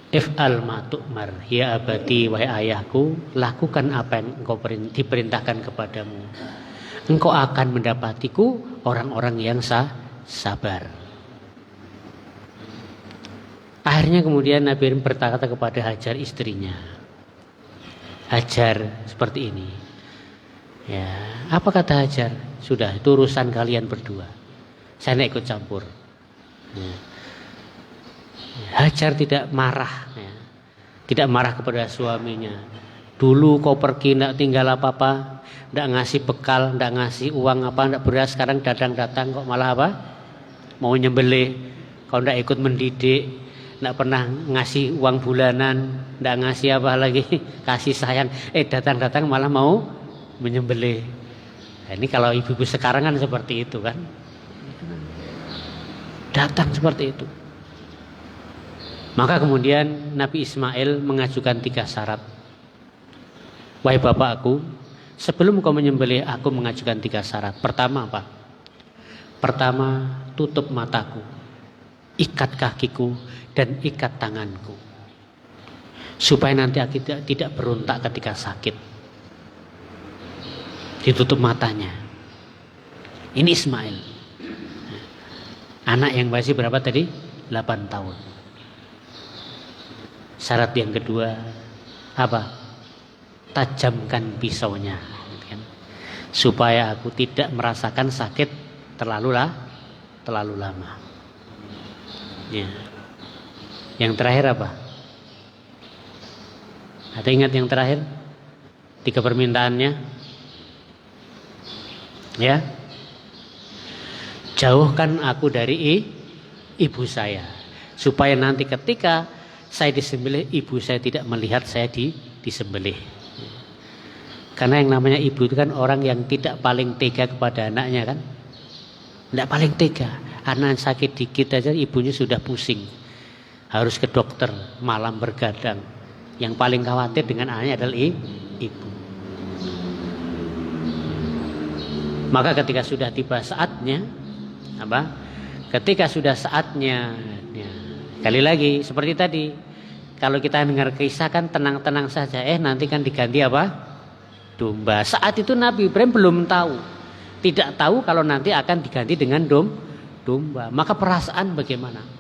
If'al ma tu'mar, ya abadi, wahai ayahku, lakukan apa yang engkau diperintahkan kepadamu. Engkau akan mendapatiku orang-orang yang sabar. Akhirnya kemudian Nabi Ibrahim berkata kepada Hajar istrinya, Hajar seperti ini. Ya, apa kata Hajar? Sudah, itu urusan kalian berdua. Saya tidak ikut campur. Ya. Hajar tidak marah, ya. Tidak marah kepada suaminya. Dulu kau pergi tidak tinggal apa-apa, tidak ngasih bekal, tidak ngasih uang apa, tidak beras. Sekarang datang-datang kok malah apa? Mau nyembelih. Kau tidak ikut mendidik, tidak pernah ngasih uang bulanan, tidak ngasih apa lagi, kasih sayang. Datang-datang malah mau menyembelih. Nah, ini kalau ibu-ibu sekarang kan seperti itu kan, datang seperti itu. Maka kemudian Nabi Ismail mengajukan 3 syarat. Wahai bapakku, sebelum kau menyembelih aku mengajukan 3 syarat. Pertama apa? Pertama, tutup mataku, ikat kakiku, dan ikat tanganku, supaya nanti aku tidak berontak ketika sakit. Ditutup matanya. Ini Ismail, anak yang masih berapa tadi? 8 tahun. Syarat yang kedua apa? Tajamkan pisaunya, supaya aku tidak merasakan sakit terlalu lama. Ya. Yang terakhir apa? Ada ingat yang terakhir? 3 permintaannya. Ya. Jauhkan aku dari ibu saya. Supaya nanti ketika saya disembelih, ibu saya tidak melihat saya disembelih. Karena yang namanya ibu itu kan orang yang tidak paling tega kepada anaknya kan. Tidak paling tega. Anak sakit dikit aja ibunya sudah pusing. Harus ke dokter, malam bergadang. Yang paling khawatir dengan anaknya adalah ibu. Maka ketika sudah tiba saatnya, apa? Ketika sudah saatnya, ya, kali lagi seperti tadi, kalau kita dengar kisah kan tenang-tenang saja. Nanti kan diganti apa? Domba. Saat itu Nabi Ibrahim belum tahu, tidak tahu kalau nanti akan diganti dengan domba. Maka perasaan bagaimana?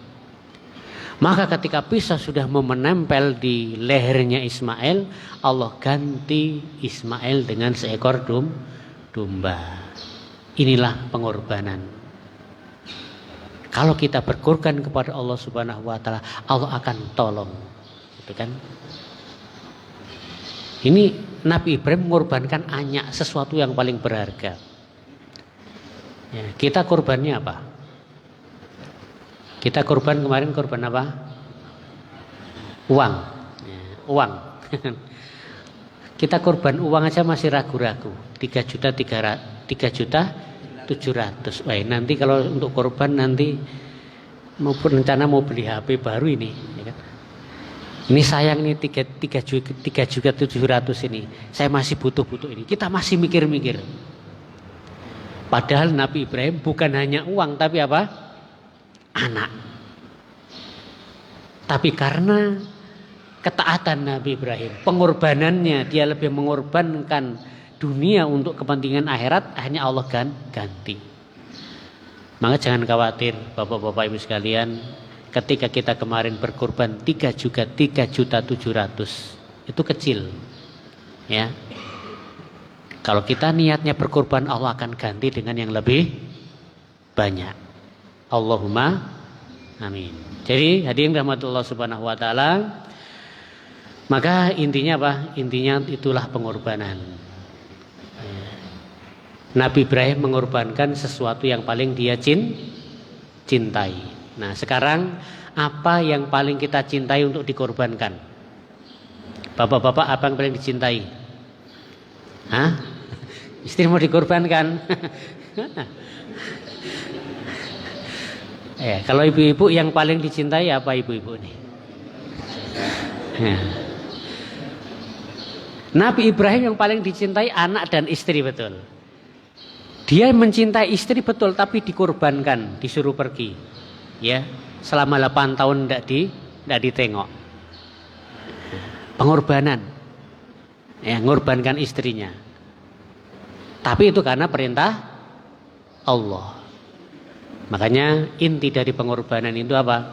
Maka ketika pisau sudah mau menempel di lehernya Ismail, Allah ganti Ismail dengan seekor domba. Inilah pengorbanan. Kalau kita berkorban kepada Allah Subhanahu wa taala, Allah akan tolong. Gitu kan? Ini Nabi Ibrahim mengorbankan anak, sesuatu yang paling berharga. Ya, kita korbannya apa? Kita korban kemarin korban apa? Uang. Ya, uang. Kita korban uang aja masih ragu-ragu. 3.700.000. Wah, nanti kalau untuk korban nanti mau rencana mau beli HP baru ini, ya kan? Ini sayang nih 3.700.000 ini. Saya masih butuh ini. Kita masih mikir-mikir. Padahal Nabi Ibrahim bukan hanya uang tapi apa? Anak. Tapi karena ketaatan Nabi Ibrahim, pengorbanannya, dia lebih mengorbankan dunia untuk kepentingan akhirat, hanya Allah ganti. Maka jangan khawatir Bapak-bapak Ibu sekalian, ketika kita kemarin berkorban 3.700.000 itu kecil. Ya. Kalau kita niatnya berkorban, Allah akan ganti dengan yang lebih banyak. Allahumma amin. Jadi hadirin rahmatullah subhanahu wa ta'ala, maka intinya apa? Intinya itulah pengorbanan. Nabi Ibrahim mengorbankan sesuatu yang paling dia cintai. Nah sekarang apa yang paling kita cintai untuk dikorbankan? Bapak-bapak, apa yang paling dicintai? Hah? Istri mau dikorbankan? Ya, kalau ibu-ibu yang paling dicintai apa ibu-ibu nih? Ya. Nabi Ibrahim yang paling dicintai anak dan istri, betul. Dia mencintai istri betul, tapi dikorbankan, disuruh pergi. Ya, selama 8 tahun tidak ditengok. Pengorbanan. Ya, mengorbankan istrinya. Tapi itu karena perintah Allah. Makanya inti dari pengorbanan itu apa?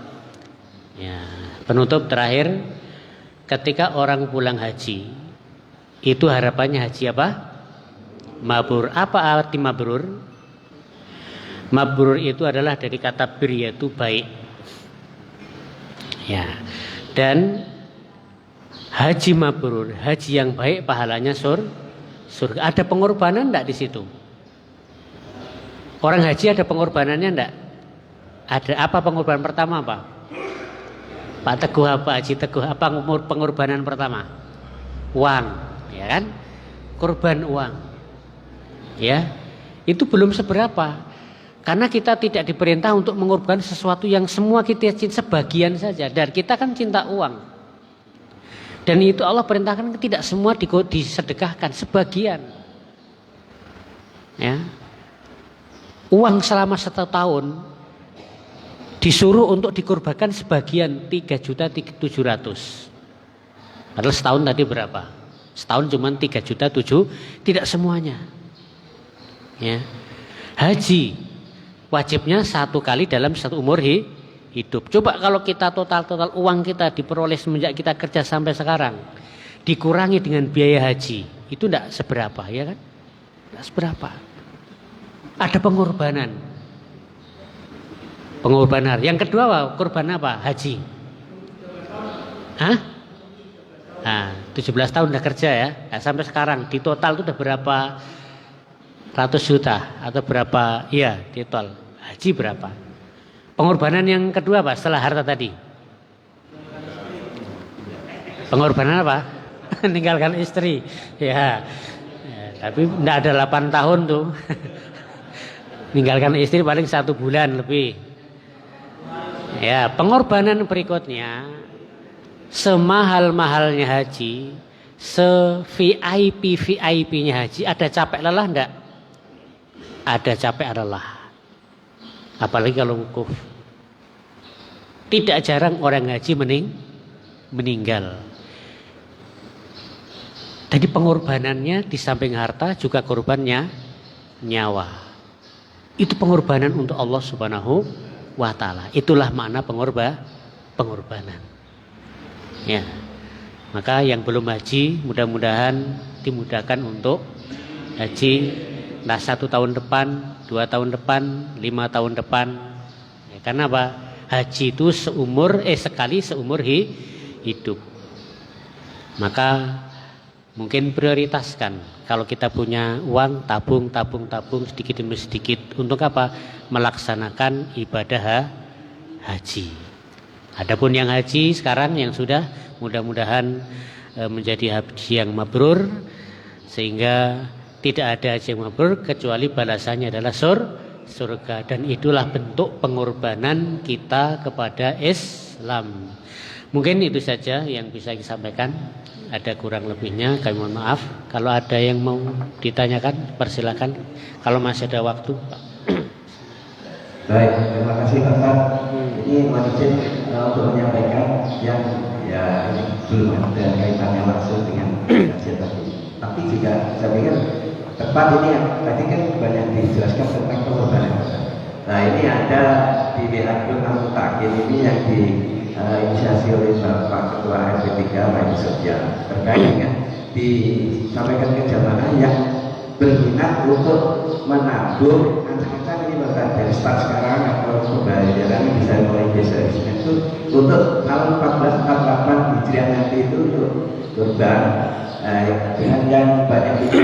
Ya, penutup terakhir, ketika orang pulang haji, itu harapannya haji apa? Mabrur. Apa arti mabrur? Mabrur itu adalah dari kata bir, yaitu baik. Ya. Dan haji mabrur, haji yang baik, pahalanya surga. Ada pengorbanan enggak di situ? Orang haji ada pengorbanannya enggak? Ada. Apa pengorbanan pertama apa? Pak Teguh apa? Haji Teguh apa pengorbanan pertama? Uang, ya kan? Korban uang. Ya. Itu belum seberapa. Karena kita tidak diperintah untuk mengorbankan sesuatu yang semua kita cinta, sebagian saja. Dan kita kan cinta uang. Dan itu Allah perintahkan tidak semua disedekahkan, sebagian. Ya. Uang selama 1 tahun disuruh untuk dikorbankan sebagian 3.700.000. Padahal setahun tadi berapa? Setahun cuma 3.700.000, tidak semuanya. Ya. Haji wajibnya 1 kali dalam 1 umur hidup. Coba kalau kita total uang kita diperoleh semenjak kita kerja sampai sekarang, dikurangi dengan biaya haji, itu tidak seberapa, ya kan? Tidak seberapa. Ada pengorbanan. Pengorbanan. Yang kedua apa? Korban apa? Haji. Hah? Nah, 17 tahun udah kerja ya. Nah, sampai sekarang di total itu udah berapa ratus juta atau berapa? Iya, di total. Haji berapa? Pengorbanan yang kedua apa setelah harta tadi? Pengorbanan apa? Ninggalkan istri. Ya. Tapi enggak ada 8 tahun tuh. Ninggalkan istri paling 1 bulan lebih. Ya, pengorbanan berikutnya semahal-mahalnya haji, se-VIP-VIP-nya haji, ada capek lelah enggak? Ada capek lelah. Apalagi kalau wukuf. Tidak jarang orang haji meninggal. Jadi pengorbanannya di samping harta juga korbannya nyawa. Itu pengorbanan untuk Allah Subhanahu wa ta'ala. Itulah makna pengorbanan. Ya. Maka yang belum haji mudah-mudahan dimudahkan untuk haji. Nah 1 tahun depan, 2 tahun depan, 5 tahun depan. Ya, karena apa? Haji itu sekali seumur hidup. Maka mungkin prioritaskan kalau kita punya uang tabung sedikit demi sedikit untuk apa? Melaksanakan ibadah haji. Adapun yang haji sekarang yang sudah mudah-mudahan menjadi haji yang mabrur sehingga tidak ada haji yang mabrur kecuali balasannya adalah surga dan itulah bentuk pengorbanan kita kepada Islam. Mungkin itu saja yang bisa saya sampaikan. Ada kurang lebihnya kami mohon maaf. Kalau ada yang mau ditanyakan persilakan. Kalau masih ada waktu. Baik, terima kasih Bapak. Ini wajib untuk menyampaikan yang ya belum ada kaitannya langsung dengan kajian tadi. Tapi juga saya pikir tepat ini yang tadi kan banyak dijelaskan tentang pengorbanan. Nah ini ada di WA Grup Al-Mutakin ini yang inisiasi oleh Bapak Ketua RP3 Pak Yusuf ya terkait dengan disampaikan ke jamaah yang berminat untuk menabung ancang-ancang ini bahkan dari start sekarang atau pembayaran bisa mulai besok itu untuk tahun 1448 Hijriah nanti itu untuk kurban dengan yang banyak itu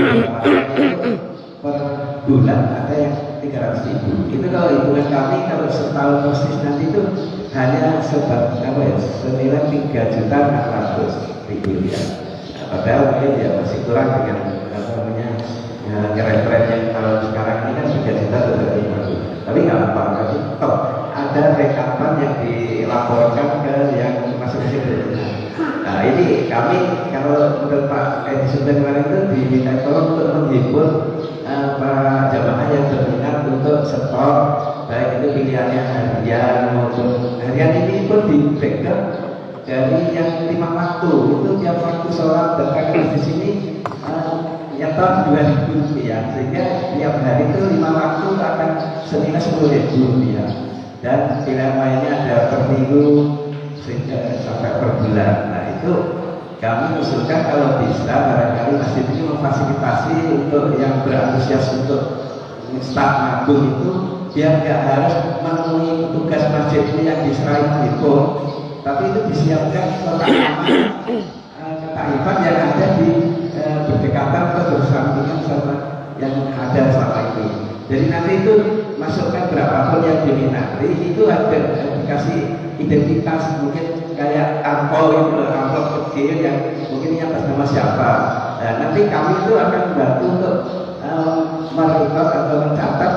per bulan ada yang 300.000 itu kalau hitungan kami kalau setahun persis nanti itu hanya senilai 3.600.000 ya. Padahal mungkin ya masih kurang dengan ngerem-ngerem yang kalau sekarang ini kan 3 juta sudah 5. Tapi nggak apa-apa, tapi top ada rekapan yang dilaporkan ke yang masing-masing berhubungan. Nah ini kami kalau menurut Pak Edi Sudan kemarin itu diminta tolong untuk menghibur para jamaah yang berminat untuk setor baik itu pilihannya harian maupun harian ini pun di backup dari yang 5 waktu itu tiap waktu sholat datang di sini nyetor 2.000 rupiah sehingga tiap hari itu 5 waktu akan senilai 10.000 rupiah dan pilihan lainnya ada per minggu sehingga sampai per bulan. Nah itu kami usulkan kalau bisa barangkali masjid ini memfasilitasi untuk yang berantusias untuk start nabung itu biar nggak harus menemui petugas masjid ini yang diserahin handphone, tapi itu disiapkan kotak kearifan yang ada di berdekatan atau bersampingan sama yang ada selama ini. Jadi nanti itu masukkan berapapun yang diminati itu ada dikasih identitas mungkin kayak angpau itu amplop kecil yang mungkin ini atas nama siapa. Nah, nanti kami itu akan membantu untuk merekod atau mencatat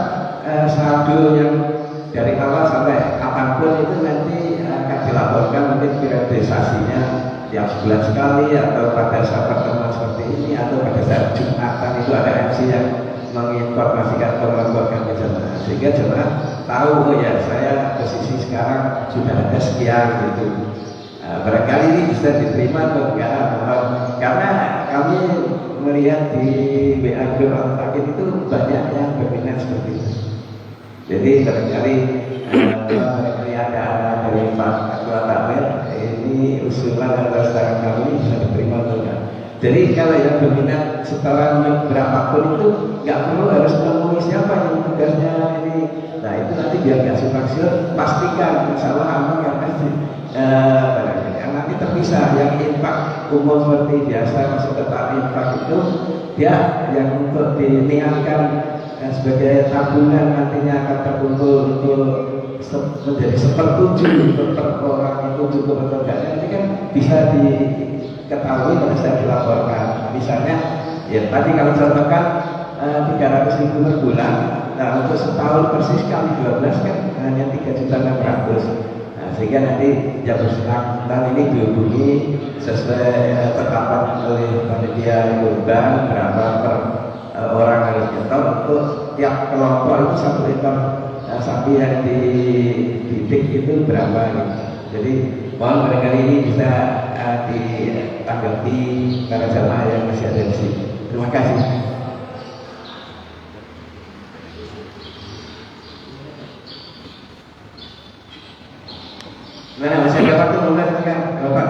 saldo yang dari awal sampai kapanpun itu nanti akan dilaporkan mungkin periodisasinya tiap sebulan sekali atau pada saat pertemuan seperti ini atau pada saat Jumatan itu ada MC yang menginformasikan atau melaporkan ke jemaah sehingga jemaah tahu oh ya saya posisi sekarang sudah ada sekian gitu. Barangkali ini bisa diterima atau enggak karena kami melihat di WA Grup Al-Mutakin itu banyak yang berminat seperti itu. Jadi barangkali ada dari Pak Ketua Takmir ini usulan atau saran kami bisa diterima atau enggak. Jadi kalau yang berminat setelah berapapun itu nggak perlu harus menemui siapa yang tugasnya ini. Nah itu nanti biar nggak simpang siur pastikan insya Allah aman yang pasti. Nanti terpisah. Yang infak umum seperti biasa masuk ke infak itu dia yang untuk diniatkan sebagai tabungan nantinya akan terkumpul untuk menjadi 1/7 per orang itu cukup atau enggak, nanti kan bisa diketahui pada saat dilaporkan. Misalnya ya tadi kalau contohkan 300.000 per bulan, nah untuk setahun persis kali 12 kan hanya 3.600.000. Nah, sehingga nanti jam bersenang ini dihubungi sesuai tetapkan oleh panitia kurban berapa per orang harus nyetor untuk tiap kelompok itu 1 ekor sapi yang dididik itu berapa gitu. Jadi mohon barangkali ini bisa ditanggapi para jamaah yang masih ada di sini. Terima kasih. Mana masih ada waktu mulai kan Bapak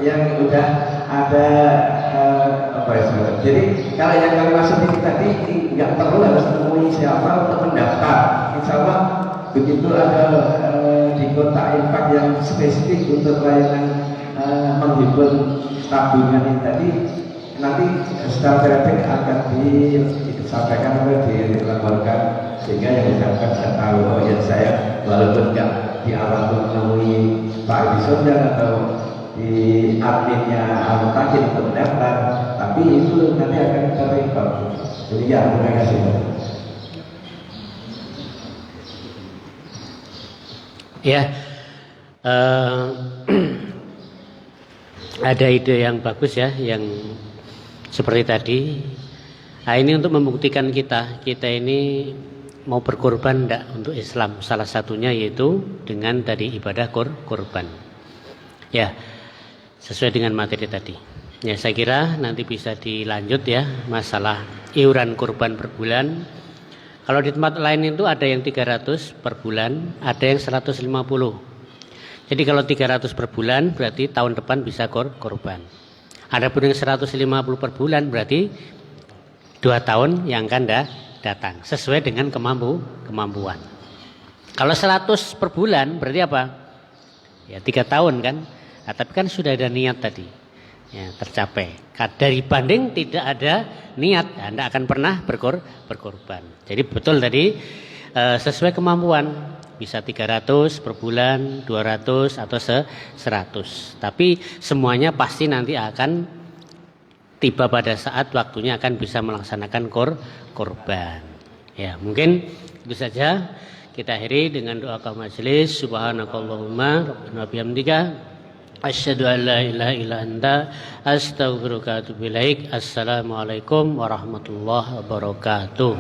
yang udah ada apa ya sebenarnya. Jadi kalau yang kami maksud ini tadi nggak perlu harus menemui siapa untuk mendaftar. Insya Allah begitu ada di kota infak yang spesifik untuk layanan menghibur tabungan ini tadi, nanti secara teoretik akan disampaikan atau dilaporkan sehingga yang bersangkutan bisa tahu oh ya saya walaupun nggak di awal menemui Pak Edison atau di adminnya Al-Takin untuk mendaftar, tapi itu nanti akan terrekod. Jadi ya terima kasih. Ya, ada ide yang bagus ya, yang seperti tadi. Nah, ini untuk membuktikan kita ini mau berkorban enggak untuk Islam. Salah satunya yaitu dengan tadi ibadah kurban. Ya, sesuai dengan materi tadi. Ya, saya kira nanti bisa dilanjut ya masalah iuran kurban per bulan. Kalau di tempat lain itu ada yang 300 per bulan, ada yang 150. Jadi kalau 300 per bulan berarti tahun depan bisa kurban. Adapun yang 150 per bulan berarti 2 tahun yang akan datang sesuai dengan kemampuan. Kalau 100 per bulan berarti apa? Ya 3 tahun kan. Nah, tapi kan sudah ada niat tadi. Ya, tercapai. Dari banding tidak ada niat, Anda akan pernah berkorban. Jadi betul tadi sesuai kemampuan, bisa 300 per bulan, 200 atau 100. Tapi semuanya pasti nanti akan tiba pada saat waktunya akan bisa melaksanakan korban. Ya, mungkin itu saja. Kita akhiri dengan doa majelis. Subhanakallahumma rabbana bihamdika asyhadu an la ilaha illa anta astaghfiruka wa atubu ilaik. Assalamualaikum warahmatullahi wabarakatuh.